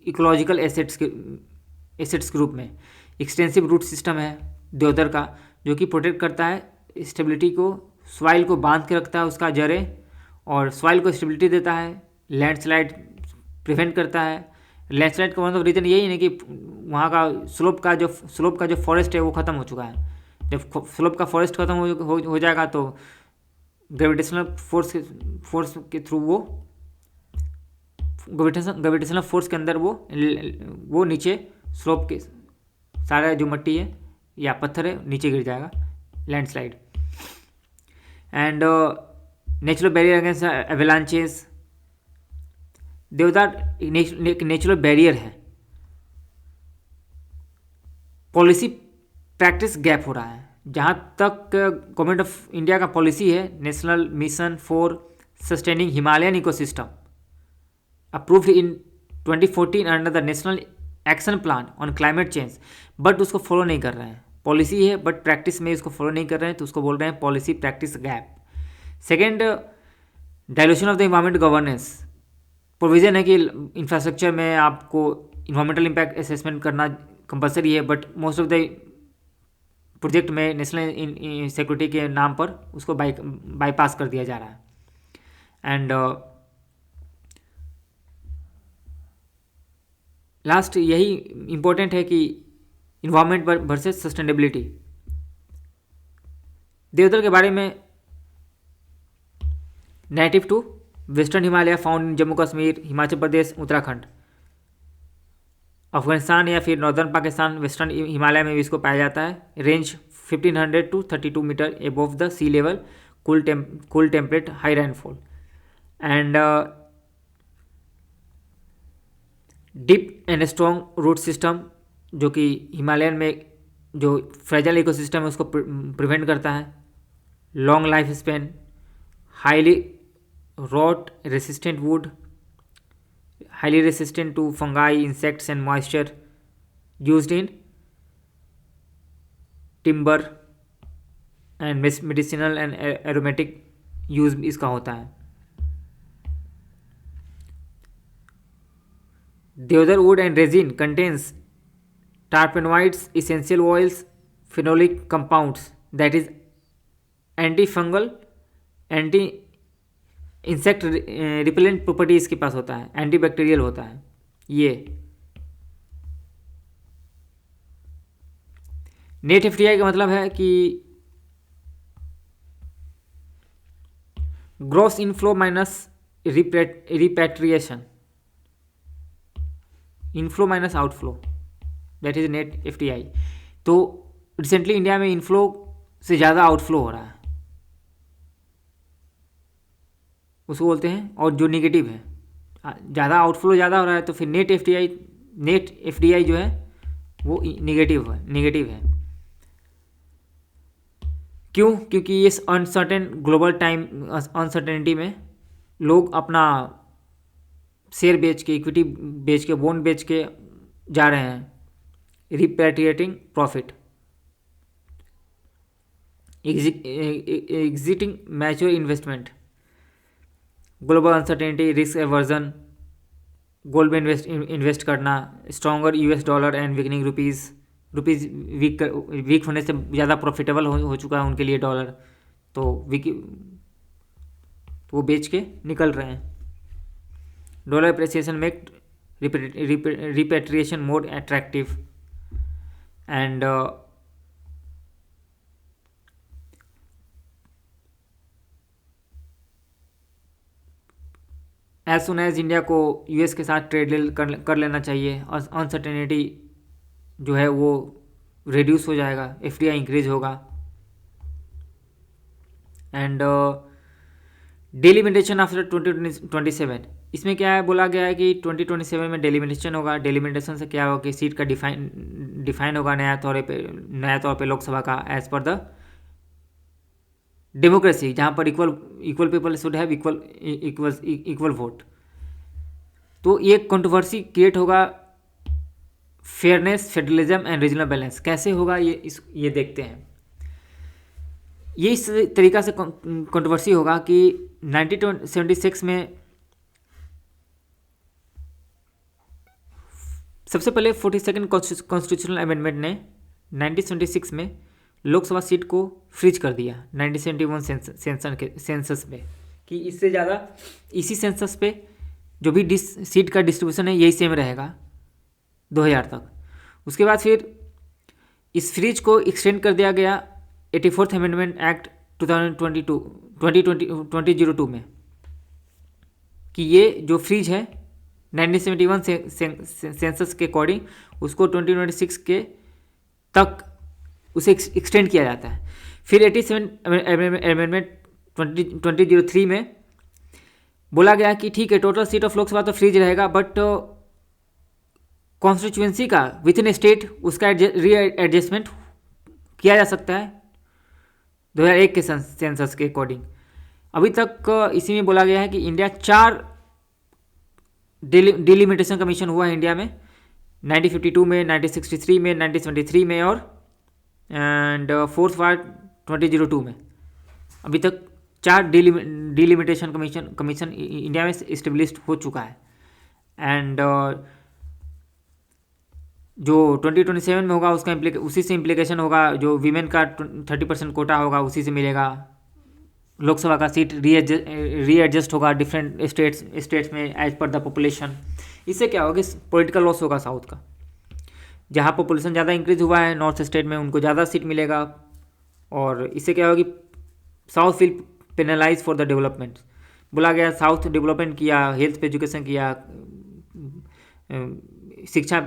[SPEAKER 1] इकोलॉजिकल एसेट्स के रूप में। एक्सटेंसिव रूट सिस्टम है देवदार का, जो कि प्रोटेक्ट करता है स्टेबिलिटी को, सॉइल को बांध के रखता है उसका जड़ें, और सॉइल को स्टेबिलिटी देता है, लैंडस्लाइड प्रिवेंट करता है। लैंडस्लाइड का मतलब रीज़न यही है कि वहाँ का स्लोप का जो फॉरेस्ट है वो ख़त्म हो चुका है। जब स्लोप का फॉरेस्ट खत्म हो जाएगा तो ग्रेविटेशनल फोर्स के थ्रू वो ग्रेविटेशनल फोर्स के अंदर वो नीचे स्लोप के सारा जो मिट्टी है या पत्थर है नीचे गिर जाएगा, landslide. And natural barrier against avalanches. देवदार एक नेचुरल बैरियर है। पॉलिसी प्रैक्टिस गैप हो रहा है। जहाँ तक गवर्नमेंट ऑफ इंडिया का पॉलिसी है, national mission for sustaining Himalayan ecosystem approved in 2014 under the national action plan on climate change, but उसको फॉलो नहीं कर रहे हैं। पॉलिसी है बट प्रैक्टिस में इसको फॉलो नहीं कर रहे हैं, तो उसको बोल रहे हैं policy practice gap. Second, dilution of the environment governance. Provision है कि इंफ्रास्ट्रक्चर में आपको इन्वायरमेंटल इम्पैक्ट असेसमेंट करना कंपलसरी है, but most of the project में नेशनल सिक्योरिटी के नाम पर उसको बाईपास कर दिया जा रहा है। एंड लास्ट यही इम्पोर्टेंट है कि इन्वायरमेंट वर्सेस सस्टेनेबिलिटी। देवदार के बारे में, native to western Himalaya, found in Jammu Kashmir, Himachal Pradesh, Uttarakhand, Afghanistan या फिर नॉर्दर्न पाकिस्तान, वेस्टर्न हिमालय में भी इसको पाया जाता है। Range 1500 to 32 metre above the sea level, cool temperate, high rainfall and deep and strong root system, जो कि हिमालयन में जो फ्रेजाइल इकोसिस्टम है उसको प्रिवेंट करता है। Long life span, highly rot resistant wood, highly resistant to fungi, insects and moisture, used in timber and medicinal and aromatic use इसका होता है। देवदार wood and resin contains terpenoids, essential oils, phenolic compounds, that is antifungal, anti insect repellent property इसके पास होता है, एंटीबैक्टीरियल होता है। ये नेट एफटीआई का मतलब है कि gross inflow minus repatriation, inflow minus outflow, that is net FTI. तो रिसेंटली इंडिया में इनफ्लो से ज़्यादा आउटफ्लो हो रहा है, उसको बोलते हैं। और जो निगेटिव है, ज़्यादा आउटफ्लो ज़्यादा हो रहा है तो फिर नेट एफडीआई जो है वो निगेटिव है। क्यों? क्योंकि इस अनसर्टेनिटी में लोग अपना शेयर बेच के, इक्विटी बेच के, बॉन्ड बेच के जा रहे हैं, repatriating profit, exiting mature investment, global uncertainty, risk aversion, gold में इन्वेस्ट करना, stronger US dollar and weakening rupees weak होने से ज़्यादा प्रॉफिटेबल हो चुका है उनके लिए डॉलर, तो वो बेच के निकल रहे हैं। Dollar appreciation make repatriation more attractive and as soon as India को यूएस के साथ ट्रेड कर लेना चाहिए और अनसर्टेनिटी जो है वो रिड्यूस हो जाएगा, एफडीआई इंक्रीज होगा। एंड डेलिमिटेशन आफ्टर 2027, इसमें क्या है, बोला गया है कि 2027 में डेलिमिटेशन होगा। डेलिमिटेशन से क्या होगा कि सीट का डिफाइन होगा नया तौर पे लोकसभा का, एज पर द डेमोक्रेसी, जहाँ पर equal people should have equal vote. तो ये कंट्रोवर्सी क्रिएट होगा, fairness, federalism and regional balance कैसे होगा ये देखते हैं। ये इस तरीका से कंट्रोवर्सी होगा कि 1976 में सबसे पहले 42nd कॉन्स्टिट्यूशनल अमेंडमेंट ने 1976 में लोकसभा सीट को फ्रीज कर दिया 1971 सेंसस में, कि इससे ज़्यादा इसी सेंसस पे जो भी सीट का डिस्ट्रीब्यूशन है यही सेम रहेगा 2000 तक। उसके बाद फिर इस फ्रीज को एक्सटेंड कर दिया गया 84th अमेंडमेंट एक्ट 2002 में, कि ये जो फ्रीज है 1971 सेंसस के अकॉर्डिंग उसको 2026 के तक उसे एक्सटेंड किया जाता है। फिर 87 अमेंडमेंट 2003 में बोला गया कि ठीक है, टोटल सीट ऑफ लोकसभा तो फ्रीज रहेगा, बट कॉन्स्टिट्यूएंसी का विद इन स्टेट उसका री एडजस्टमेंट किया जा सकता है 2001 के सेंसस के अकॉर्डिंग। अभी तक इसी में बोला गया है कि इंडिया 4 डिलिमिटेशन कमीशन हुआ है इंडिया में, 1952 में, 1963 में, 1973 में और एंड फोर्थ वार्ड 2002 में। अभी तक 4 डिलिमिटेशन कमीशन इंडिया में इस्टेब्लिश्ड हो चुका है। एंड जो 2027 में होगा उसका उसी से इम्प्लीकेशन होगा, जो वीमेन का 30% कोटा होगा उसी से मिलेगा। लोकसभा का सीट रीएडजस्ट होगा डिफरेंट स्टेट्स में एज पर द पॉपुलेशन। इससे क्या होगा, पॉलिटिकल लॉस होगा साउथ का। जहाँ पॉपुलेशन ज़्यादा इंक्रीज हुआ है नॉर्थ स्टेट में, उनको ज़्यादा सीट मिलेगा, और इससे क्या होगा कि south will penalise for the development. बोला गया साउथ डेवलपमेंट किया, हेल्थ पे एजुकेशन किया, शिक्षा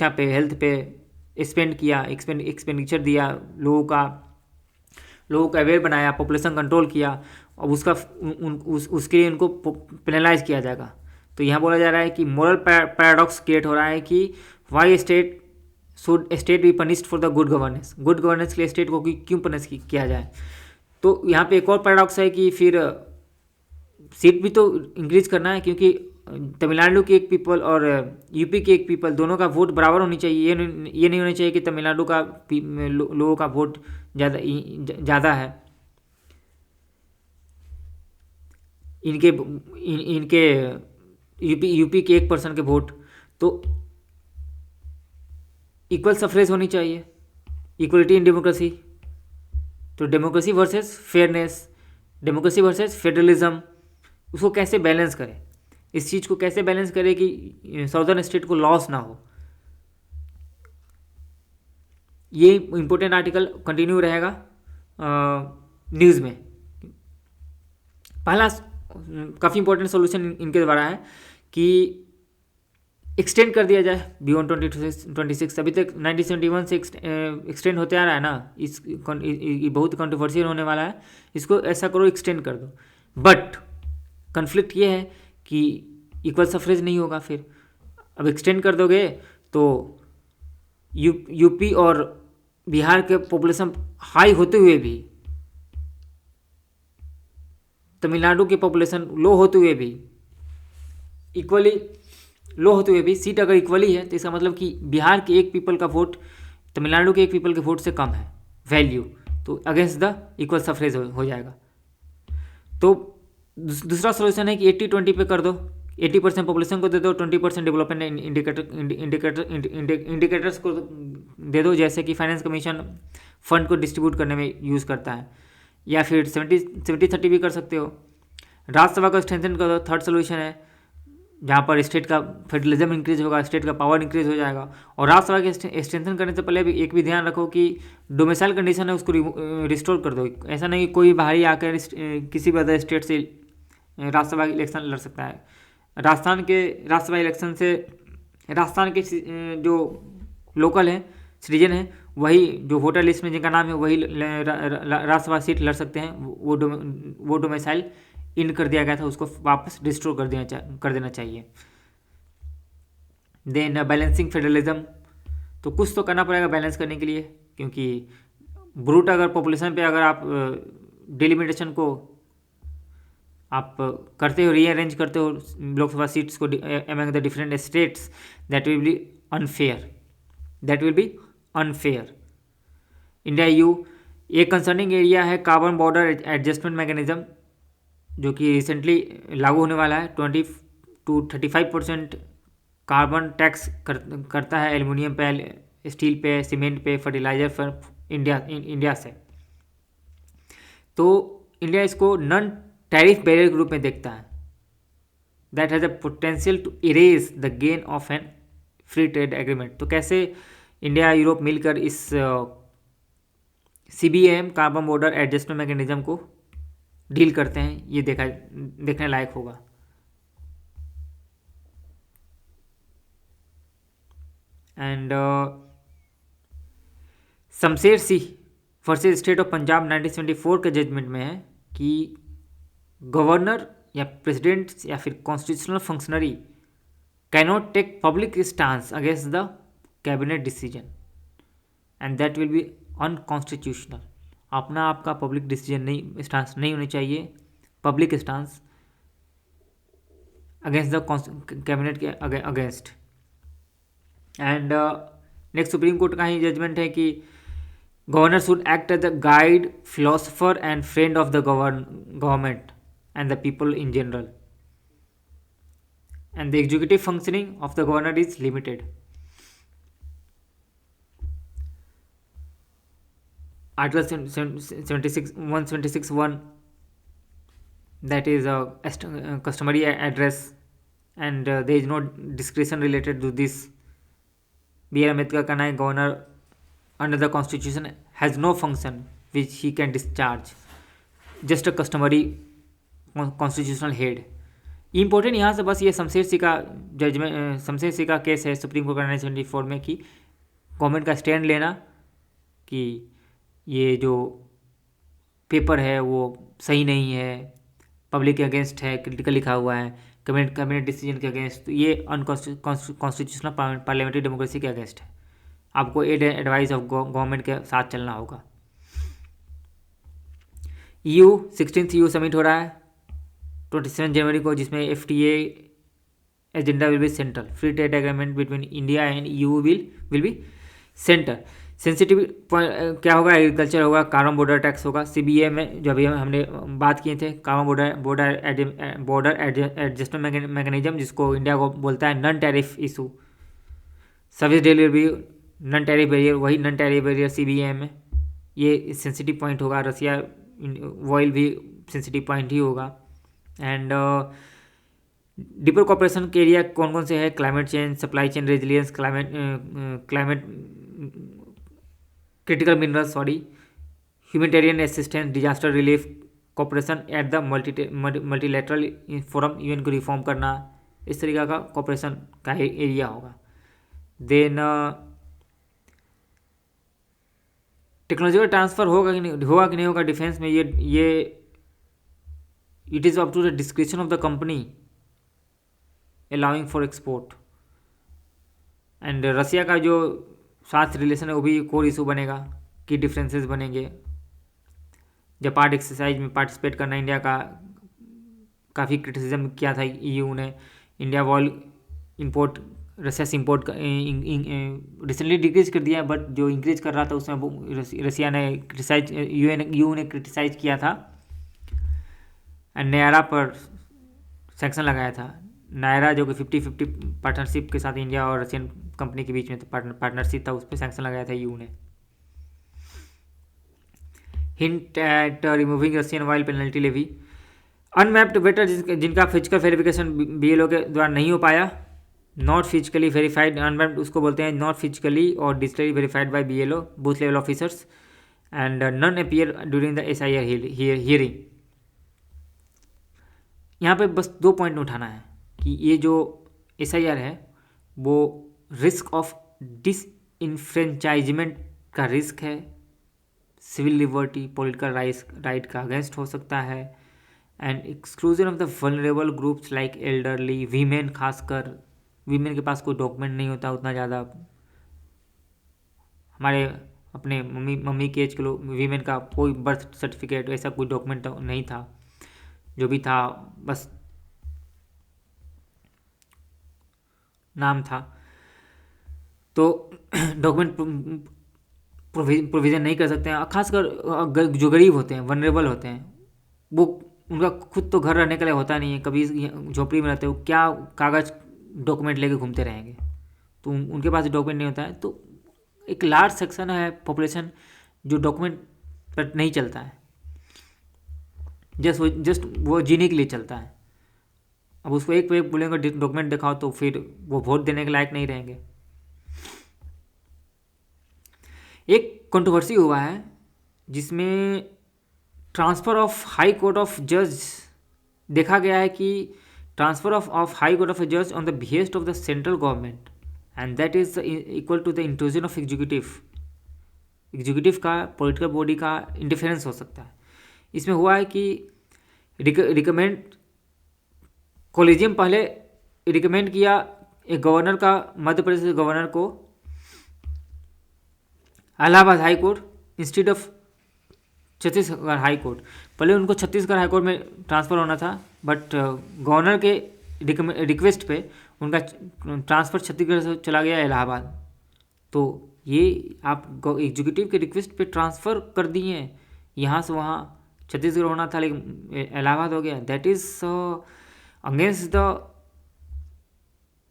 [SPEAKER 1] पे, हेल्थ पे स्पेंड किया, एक्सपेंडिचर दिया, लोगों को अवेयर बनाया, पॉपुलेशन कंट्रोल किया, और उसके लिए उनको पेनलाइज किया जाएगा। तो यहाँ बोला जा रहा है कि मोरल पैराडॉक्स क्रिएट हो रहा है कि why state be punished for the good governance. Good governance के लिए स्टेट को क्यों पनिश किया जाए। तो यहाँ पे एक और पैराडॉक्स है कि फिर सीट भी तो इंक्रीज करना है, क्योंकि तमिलनाडु के एक पीपल और यूपी के एक पीपल दोनों का वोट बराबर होनी चाहिए। ये नहीं होना चाहिए कि तमिलनाडु का लोगों का वोट ज़्यादा है, इनके यूपी के एक पर्सन के वोट। तो इक्वल सफरेज होनी चाहिए, इक्वलिटी इन डेमोक्रेसी। तो democracy versus fairness, democracy versus federalism, उसको कैसे बैलेंस करें, इस चीज़ को कैसे बैलेंस करें कि साउदर्न स्टेट को लॉस ना हो। ये इम्पोर्टेंट आर्टिकल कंटिन्यू रहेगा न्यूज़ में। पहला काफ़ी इंपॉर्टेंट सॉल्यूशन इनके द्वारा है कि एक्सटेंड कर दिया जाए बियॉन्ड 2026। अभी तक 1971 से एक्सटेंड होते आ रहा है ना, ये बहुत कंट्रोवर्शियल होने वाला है, इसको ऐसा करो एक्सटेंड कर दो। बट कन्फ्लिक्ट ये है कि इक्वल सफरेज नहीं होगा फिर। अब एक्सटेंड कर दोगे तो यूपी और बिहार के पॉपुलेशन हाई होते हुए भी, तमिलनाडु की पॉपुलेशन लो होते हुए भी, इक्वली लो होते हुए भी सीट अगर इक्वली है तो इसका मतलब कि बिहार के एक पीपल का वोट तमिलनाडु के एक पीपल के वोट से कम है वैल्यू, तो अगेंस्ट द इक्वल सफरेज हो जाएगा। तो दूसरा सोल्यूशन है कि 80-20 पे कर दो, 80% पॉपुलेशन को दे दो, 20% डेवलपमेंट इंडिकेटर्स को दे दो, जैसे कि फाइनेंस कमीशन फंड को डिस्ट्रीब्यूट करने में यूज़ करता है, या फिर 70-30 भी कर सकते हो। राज्यसभा को स्ट्रेंथन कर दो, थर्ड सोल्यूशन है, जहाँ पर स्टेट का फेडरलिज्म इंक्रीज होगा, स्टेट का पावर इंक्रीज हो जाएगा। और राज्यसभा के स्ट्रेंथन करने से पहले भी एक भी ध्यान रखो कि डोमिसाइल कंडीशन है उसको रिस्टोर कर दो। ऐसा नहीं कि कोई बाहरी आकर किसी भी अदर स्टेट से राज्यसभा इलेक्शन लड़ सकता है। राजस्थान के राज्यसभा इलेक्शन से राजस्थान के जो लोकल हैं, सिटीजन हैं, वही जो वोटर लिस्ट में जिनका नाम है वही राज्यसभा सीट लड़ सकते हैं। वो डोमिसाइल इन कर दिया गया था उसको वापस रिस्टोर कर देना चाहिए। देन बैलेंसिंग फेडरलिज्म, तो कुछ तो करना पड़ेगा बैलेंस करने के लिए, क्योंकि ब्रूट अगर पॉपुलेशन पे अगर आप डिलिमिटेशन को आप करते हो, रीअरेंज करते हो लोकसभा सीट्स को among the different states, that will B unfair. India you, एक कंसर्निंग एरिया है कार्बन बॉर्डर एडजस्टमेंट मैकेनिज्म, जो कि रिसेंटली लागू होने वाला है। 20-35% कार्बन टैक्स करता है एल्युमिनियम पे, स्टील पे, सीमेंट पे, फर्टिलाइजर पर इंडिया से। तो इंडिया इसको नॉन टैरिफ बैरियर के रूप में देखता है, that has a potential to erase the gain of an free trade agreement. तो कैसे इंडिया यूरोप मिलकर इस CBAM carbon border adjustment mechanism को डील करते हैं, ये देखने लायक होगा। And Shamsher Singh versus State of Punjab 1974 के जजमेंट में है कि गवर्नर या प्रेसिडेंट या फिर constitutional functionary cannot take public stance against the cabinet decision and that will be unconstitutional. अपना आपका पब्लिक डिसीजन नहीं, स्टांस नहीं होनी चाहिए, public stance against the cabinet के अगेंस्ट। एंड नेक्स्ट सुप्रीम कोर्ट का ही जजमेंट है कि governor should act as the guide, philosopher and friend of the government and the people in general, and the executive functioning of the governor is limited. Article 176(1), that is a customary address, and there is no discretion related to this. B.R. Ambedkar का कहना है governor under the constitution has no function which he can discharge, just a customary constitutional head. Important यहाँ से बस ये शमशेर सिंह का जजमेंट, शमशेर सिंह का केस है सुप्रीम कोर्ट का 1974 में कि गवर्नमेंट का स्टैंड लेना कि ये जो पेपर है वो सही नहीं है, पब्लिक के अगेंस्ट है, क्रिटिकल लिखा हुआ है, कैबिनेट डिसीजन के अगेंस्ट, तो ये अनकॉन्स्टिट्यूशनल पार्लियामेंट्री डेमोक्रेसी के अगेंस्ट है। आपको एडवाइस ऑफ गवर्नमेंट के साथ चलना होगा। EU 16th EU समिट हो रहा है 27 जनवरी को, जिसमें FTA agenda will be central. Free trade agreement between India and EU will be centre. Sensitive क्या होगा, एग्रीकल्चर होगा, कार्बन बॉर्डर टैक्स होगा। CBA में जो अभी हमने बात किए थे, कार्बन बॉर्डर एडजस्टमेंट मैकेनिज्म, जिसको इंडिया को बोलता है non tariff issue. Service delivery non tariff barrier, वही नॉन टैरिफ बैरियर CBA में, ये सेंसिटिव पॉइंट होगा। रसिया ऑयल भी सेंसिटिव पॉइंट ही होगा। एंड डीपर कॉपरेशन के एरिया कौन कौन से हैं, climate change, supply chain resilience, climate critical minerals, humanitarian assistance, disaster relief, cooperation at the multilateral forum, UN को रिफॉर्म करना, इस तरीका का कॉपरेशन का एरिया होगा। देन टेक्नोलॉजी का ट्रांसफ़र होगा कि नहीं होगा डिफेंस में, ये it is up to the description of the company allowing for export. And Russia का जो साथ रिलेशन है वो भी कोर इशू बनेगा कि डिफरेंसेस बनेंगे। जापार्ड एक्सरसाइज में पार्टिसिपेट करना इंडिया का काफ़ी क्रिटिसिज्म किया था ईयू ने। इंडिया वॉल इंपोर्ट रसिया से इंपोर्ट रिसेंटली डिक्रीज कर दिया, बट जो इंक्रीज कर रहा था उसमें रसिया ने क्रिटिसाइज ईयू ने क्रिटिसाइज किया था एंड नायरा पर सैंक्शन लगाया था। नायरा जो कि 50-50 पार्टनरशिप के साथ इंडिया और रशियन कंपनी के बीच में पार्टनरशिप था, उस पर सैंक्शन लगाया था ईयू ने। Hint at removing Russian oil penalty levy. Unmapped voter जिनका फिजिकल वेरिफिकेशन बीएलओ के द्वारा नहीं हो पाया, नॉट फिजिकली वेरीफाइड। अनमैप्ड उसको बोलते हैं नॉट फिजिकली और digitally verified by BLO booth level officers and none appear during the SIR hearing. यहाँ पे बस 2 पॉइंट उठाना है कि ये जो एसआईआर है वो रिस्क ऑफ डिसइनफ्रेंचाइजमेंट का रिस्क है, सिविल लिबर्टी पॉलिटिकल राइट का अगेंस्ट हो सकता है, and exclusion of the vulnerable groups like elderly women. खासकर वीमेन के पास कोई डॉक्यूमेंट नहीं होता उतना ज़्यादा। हमारे अपने मम्मी के एज के लोग वीमेन का कोई बर्थ सर्टिफिकेट ऐसा कोई डॉक्यूमेंट नहीं था, जो भी था बस नाम था। तो डॉक्यूमेंट प्रोविज़न नहीं कर सकते हैं। खासकर जो गरीब होते हैं, वनरेबल होते हैं, वो उनका खुद तो घर रहने के लिए होता नहीं है, कभी झोपड़ी में रहते हो, क्या कागज़ डॉक्यूमेंट लेके घूमते रहेंगे, तो उनके पास डॉक्यूमेंट नहीं होता है। तो एक लार्ज सेक्शन है पॉपुलेशन जो डॉक्यूमेंट पर नहीं चलता है, जस्ट वो जीने के लिए चलता है। अब उसको एक पे एक बोलेंगे डॉक्यूमेंट दिखाओ तो फिर वो वोट देने के लायक नहीं रहेंगे। एक कंट्रोवर्सी हुआ है जिसमें transfer of high court of जज देखा गया है कि transfer of high court of जज on the behest of the central government and that is equal to the intrusion of executive का पॉलिटिकल बॉडी का इंटरफेरेंस हो सकता है। इसमें हुआ है कि रिकमेंड कॉलेजियम पहले रिकमेंड किया एक गवर्नर का, मध्य प्रदेश के गवर्नर को Allahabad high court institute of Chhattisgarh high court. पहले उनको छत्तीसगढ़ हाई कोर्ट में ट्रांसफ़र होना था, बट गवर्नर के रिक्वेस्ट पे उनका ट्रांसफ़र छत्तीसगढ़ से चला गया इलाहाबाद। तो ये आप एग्जीक्यूटिव के रिक्वेस्ट पे ट्रांसफ़र कर दिए हैं, यहाँ से वहाँ छत्तीसगढ़ होना था लेकिन इलाहाबाद हो गया। That is against the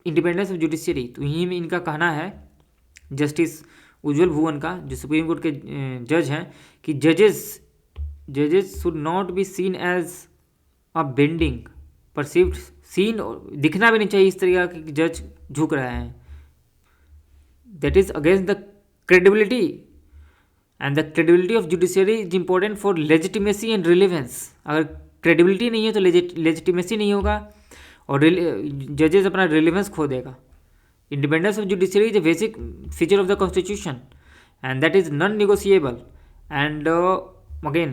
[SPEAKER 1] independence of judiciary. तो यहीं में इनका कहना है जस्टिस उज्ज्वल भुवन का, जो सुप्रीम कोर्ट के जज हैं, कि जजेस should not be seen as a bending perceived seen, दिखना भी नहीं चाहिए इस तरीके का कि जज झुक रहे हैं। That is against the credibility and the credibility of judiciary is important for legitimacy and relevance. अगर क्रेडिबिलिटी नहीं है तो लेजिटिमेसी नहीं होगा और जजेस अपना रिलेवेंस खो देगा। Independence of judiciary is a basic feature of the constitution and that is non-negotiable and again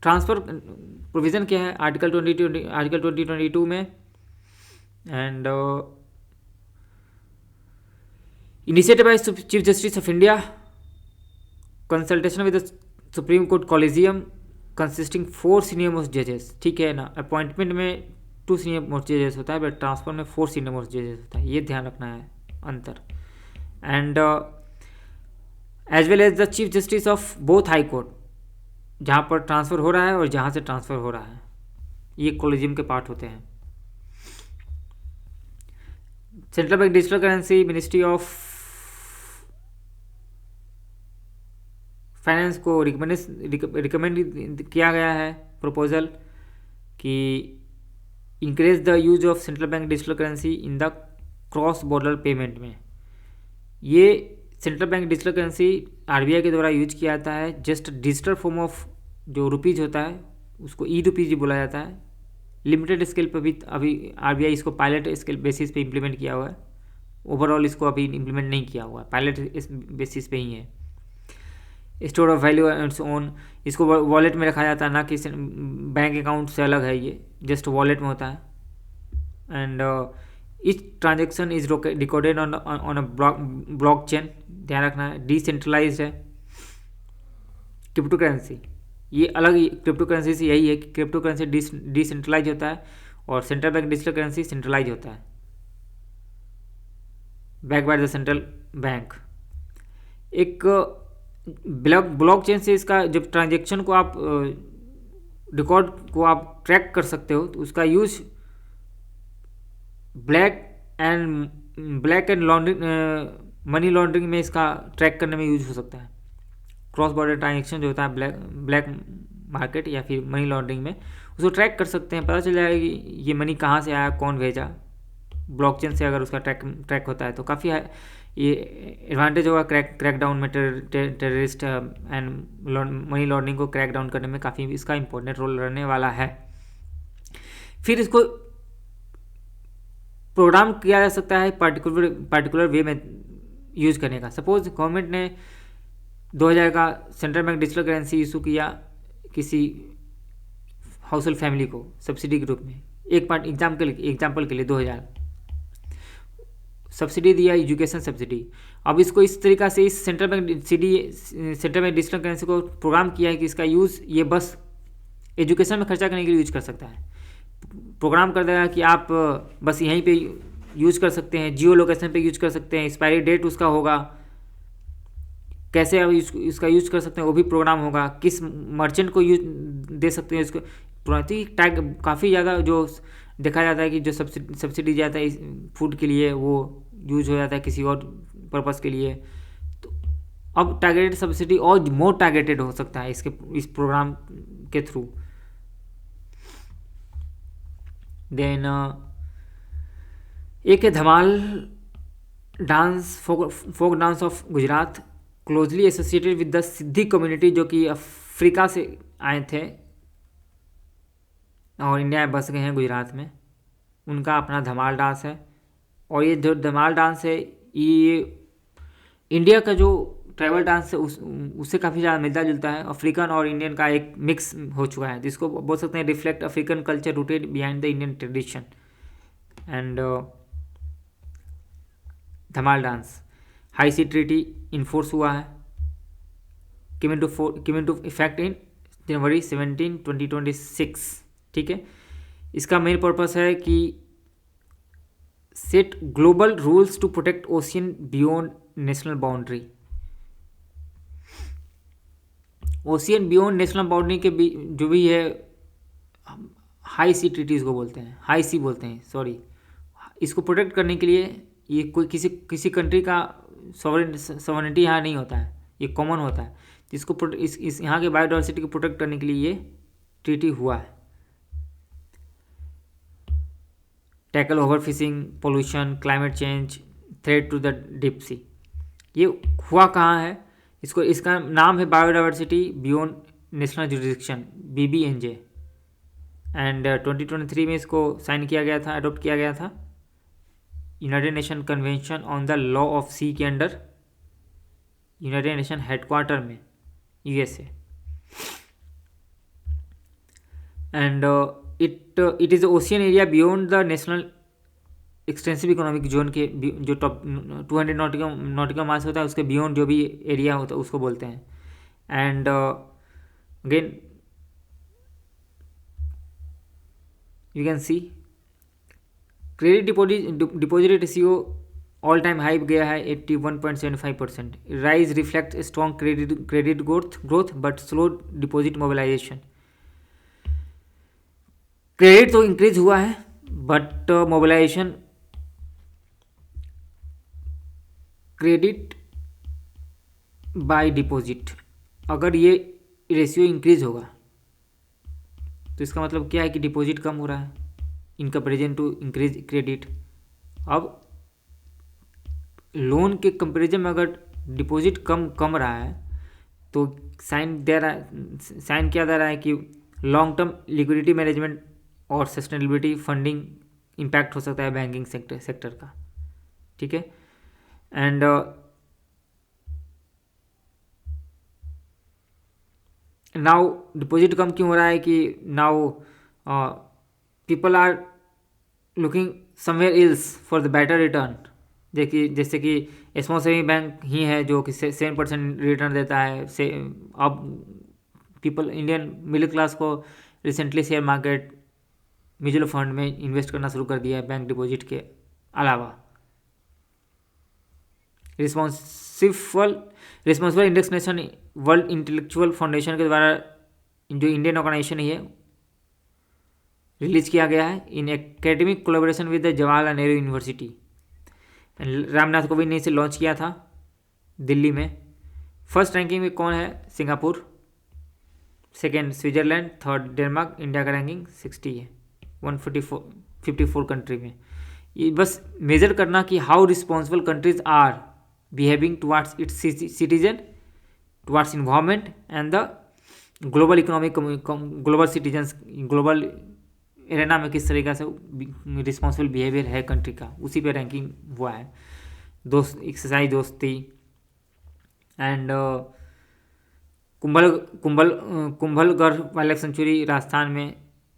[SPEAKER 1] transfer provision क्या है आर्टिकल 2022 में and initiated by chief justice of India consultation with the supreme court collegium consisting 4 senior most जजेस। ठीक है ना, अपॉइंटमेंट में 2 सीनियर मोस्ट जजेस होता है, बट ट्रांसफर में 4 सीनियर मोस्ट जजेस होता है, ये ध्यान रखना है अंतर। And as well as the chief justice of both high court, जहाँ पर ट्रांसफ़र हो रहा है और जहाँ से ट्रांसफ़र हो रहा है, ये कॉलेजियम के पार्ट होते हैं। Central bank digital currency ministry of finance को रिकमेंड किया गया है प्रपोजल कि increase the use of central bank digital currency in the cross border payment में। ये central bank digital currency RBI के द्वारा यूज किया जाता है। जस्ट डिजिटल फॉर्म ऑफ जो रुपीज़ होता है उसको ई रुपीज़ बोला जाता है, लिमिटेड स्केल पर भी अभी आरबीआई इसको पायलट स्केल बेसिस पे इम्प्लीमेंट किया हुआ है, ओवरऑल इसको अभी इम्प्लीमेंट नहीं किया हुआ है, पायलट बेसिस पे ही है। Store of value and own, इसको वॉलेट में रखा जाता है, ना कि बैंक अकाउंट से अलग है, ये जस्ट वॉलेट में होता है। And each transaction is recorded on a block chain, ध्यान रखना है। डिसेंट्रलाइज्ड है। क्रिप्टो करेंसी, ये अलग, क्रिप्टो करेंसी से यही है कि क्रिप्टो करेंसी डिसेंट्रलाइज होता है और central bank digital currency centralise होता है, back by the central bank. एक ब्लॉकचेन से इसका जब ट्रांजेक्शन को आप रिकॉर्ड को आप ट्रैक कर सकते हो, तो उसका use black and laundering, money laundering में इसका ट्रैक करने में यूज हो सकता है। क्रॉस बॉर्डर ट्रांजेक्शन जो होता है ब्लैक मार्केट या फिर मनी लॉन्ड्रिंग में, उसको ट्रैक कर सकते हैं, पता चल जाएगा कि ये मनी कहाँ से आया, कौन भेजा। ब्लॉकचेन से अगर उसका ट्रैक होता है तो काफ़ी ये एडवांटेज होगा क्रैकडाउन में, टेररिस्ट एंड मनी लॉन्ड्रिंग को क्रैकडाउन करने में काफ़ी इसका इंपॉर्टेंट रोल रहने वाला है। फिर इसको प्रोग्राम किया जा सकता है पार्टिकुलर वे में यूज करने का। सपोज गवर्नमेंट ने 2000 का central bank digital currency issue किया किसी हाउस होल्ड फैमिली को सब्सिडी के रूप में, एक पार्ट एग्जाम्पल के लिए 2000 सब्सिडी दिया, एजुकेशन सब्सिडी। अब इसको इस तरीक़ा से इस सेंट्रल बैंक डिजिटल करेंसी को प्रोग्राम किया है कि इसका यूज़ ये बस एजुकेशन में खर्चा करने के लिए यूज कर सकता है। प्रोग्राम कर देगा कि आप बस यहीं पे यूज कर सकते हैं, जियो लोकेशन पे यूज कर सकते हैं, एक्सपायरी डेट उसका होगा, कैसे आप इसका यूज कर सकते हैं वो भी प्रोग्राम होगा, किस मर्चेंट को यूज दे सकते हैं इसको। टैग काफ़ी ज़्यादा जो देखा जाता है कि जो सब्सिडी जाता है फूड के लिए वो यूज हो जाता है किसी और पर्पज़ के लिए, तो अब टारगेटेड सब्सिडी और मोर टारगेटेड हो सकता है इस प्रोग्राम के थ्रू। देन एक है Dhamal dance, folk dance of Gujarat, closely associated with the Siddi community, जो कि अफ्रीका से आए थे और इंडिया में बस गए हैं गुजरात में। उनका अपना धमाल डांस है, और ये जो धमाल डांस है ये इंडिया का जो ट्राइबल डांस है उससे काफ़ी ज़्यादा मिलता जुलता है। अफ्रीकन और इंडियन का एक मिक्स हो चुका है, जिसको बोल सकते हैं reflect African culture rooted behind the Indian tradition. And Dhamal dance high sea treaty enforce हुआ है, केम इनटू इफेक्ट इन जनवरी 17, 2026। ठीक है, इसका मेन पर्पस है कि set global rules to protect ocean beyond national boundary. Ocean beyond national boundary के जो भी है हाई सी ट्रीटीज़ को बोलते हैं, हाई सी बोलते हैं, सॉरी। इसको प्रोटेक्ट करने के लिए ये कोई किसी कंट्री का सॉवरेनिटी यहाँ नहीं होता है, ये कॉमन होता है, जिसको इस यहाँ के बायोडाइवर्सिटी को प्रोटेक्ट करने के लिए ये ट्रीटी हुआ है। Tackle over fishing, pollution, climate change, threat to the deep sea. ये हुआ कहाँ है? इसका नाम है biodiversity beyond national jurisdiction, BBNJ। And 2023 में इसको साइन किया गया था, अडोप्ट किया गया था united nation convention on the law of sea के अंडर, यूनाइटेड नेशन हेडक्वार्टर में USA। And it is ocean area beyond the national extensive economic zone के जो टॉप 200 नॉटिकल माइल्स होता है उसके बियॉन्ड जो भी एरिया होता है उसको बोलते हैं। And again you can see credit deposit ratio all time high गया है 81.75%। Rise reflect strong credit growth but slow deposit mobilisation. Credit तो इंक्रीज हुआ है but mobilisation, credit by deposit, अगर ये रेशियो इंक्रीज होगा तो इसका मतलब क्या है कि डिपॉजिट कम हो रहा है in comparison to increase credit. अब लोन के कंपेरिजन में अगर डिपॉजिट कम रहा है तो साइन क्या दे रहा है कि लॉन्ग टर्म लिक्विडिटी मैनेजमेंट और सस्टेनेबिलिटी फंडिंग इम्पैक्ट हो सकता है बैंकिंग सेक्टर का, ठीक है। एंड नाउ डिपॉजिट कम क्यों हो रहा है कि now people are looking somewhere else for the better return. देखिए जैसे कि स्मॉल सेविंग बैंक ही है जो कि 7% रिटर्न देता है से। अब पीपल इंडियन मिडिल क्लास को recently share market mutual fund में इन्वेस्ट करना शुरू कर दिया है बैंक डिपॉजिट के अलावा। Responsible index nation world intellectual foundation के द्वारा जो इंडियन ऑर्गेनाइजेशन है रिलीज किया गया है इन academic collaboration with the Jawaharlal Nehru university. Ramnath Kovind ने इसे लॉन्च किया था दिल्ली में। फर्स्ट रैंकिंग में कौन है? Singapore, second Switzerland, third Denmark. India का रैंकिंग 60 है 54 कंट्री में। ये बस मेजर करना कि how responsible countries are behaving towards its citizen, towards environment and the global economic, global citizens, global arena में किस तरीके से रिस्पॉन्सिबल बिहेवियर है कंट्री का, उसी पे रैंकिंग हुआ है। Exercise Dosti and Kumbhalgarh wild life sanctuary Rajasthan में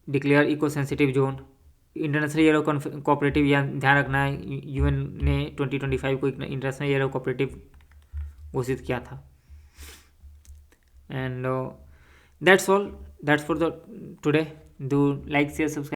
[SPEAKER 1] declare eco sensitive zone. International year of cooperative, या ध्यान रखना है यूएन ने 2025 को इंटरनेशनल ईयर ऑफ कोऑपरेटिव घोषित किया था। And that's all, that's for the today. Do like share subscribe.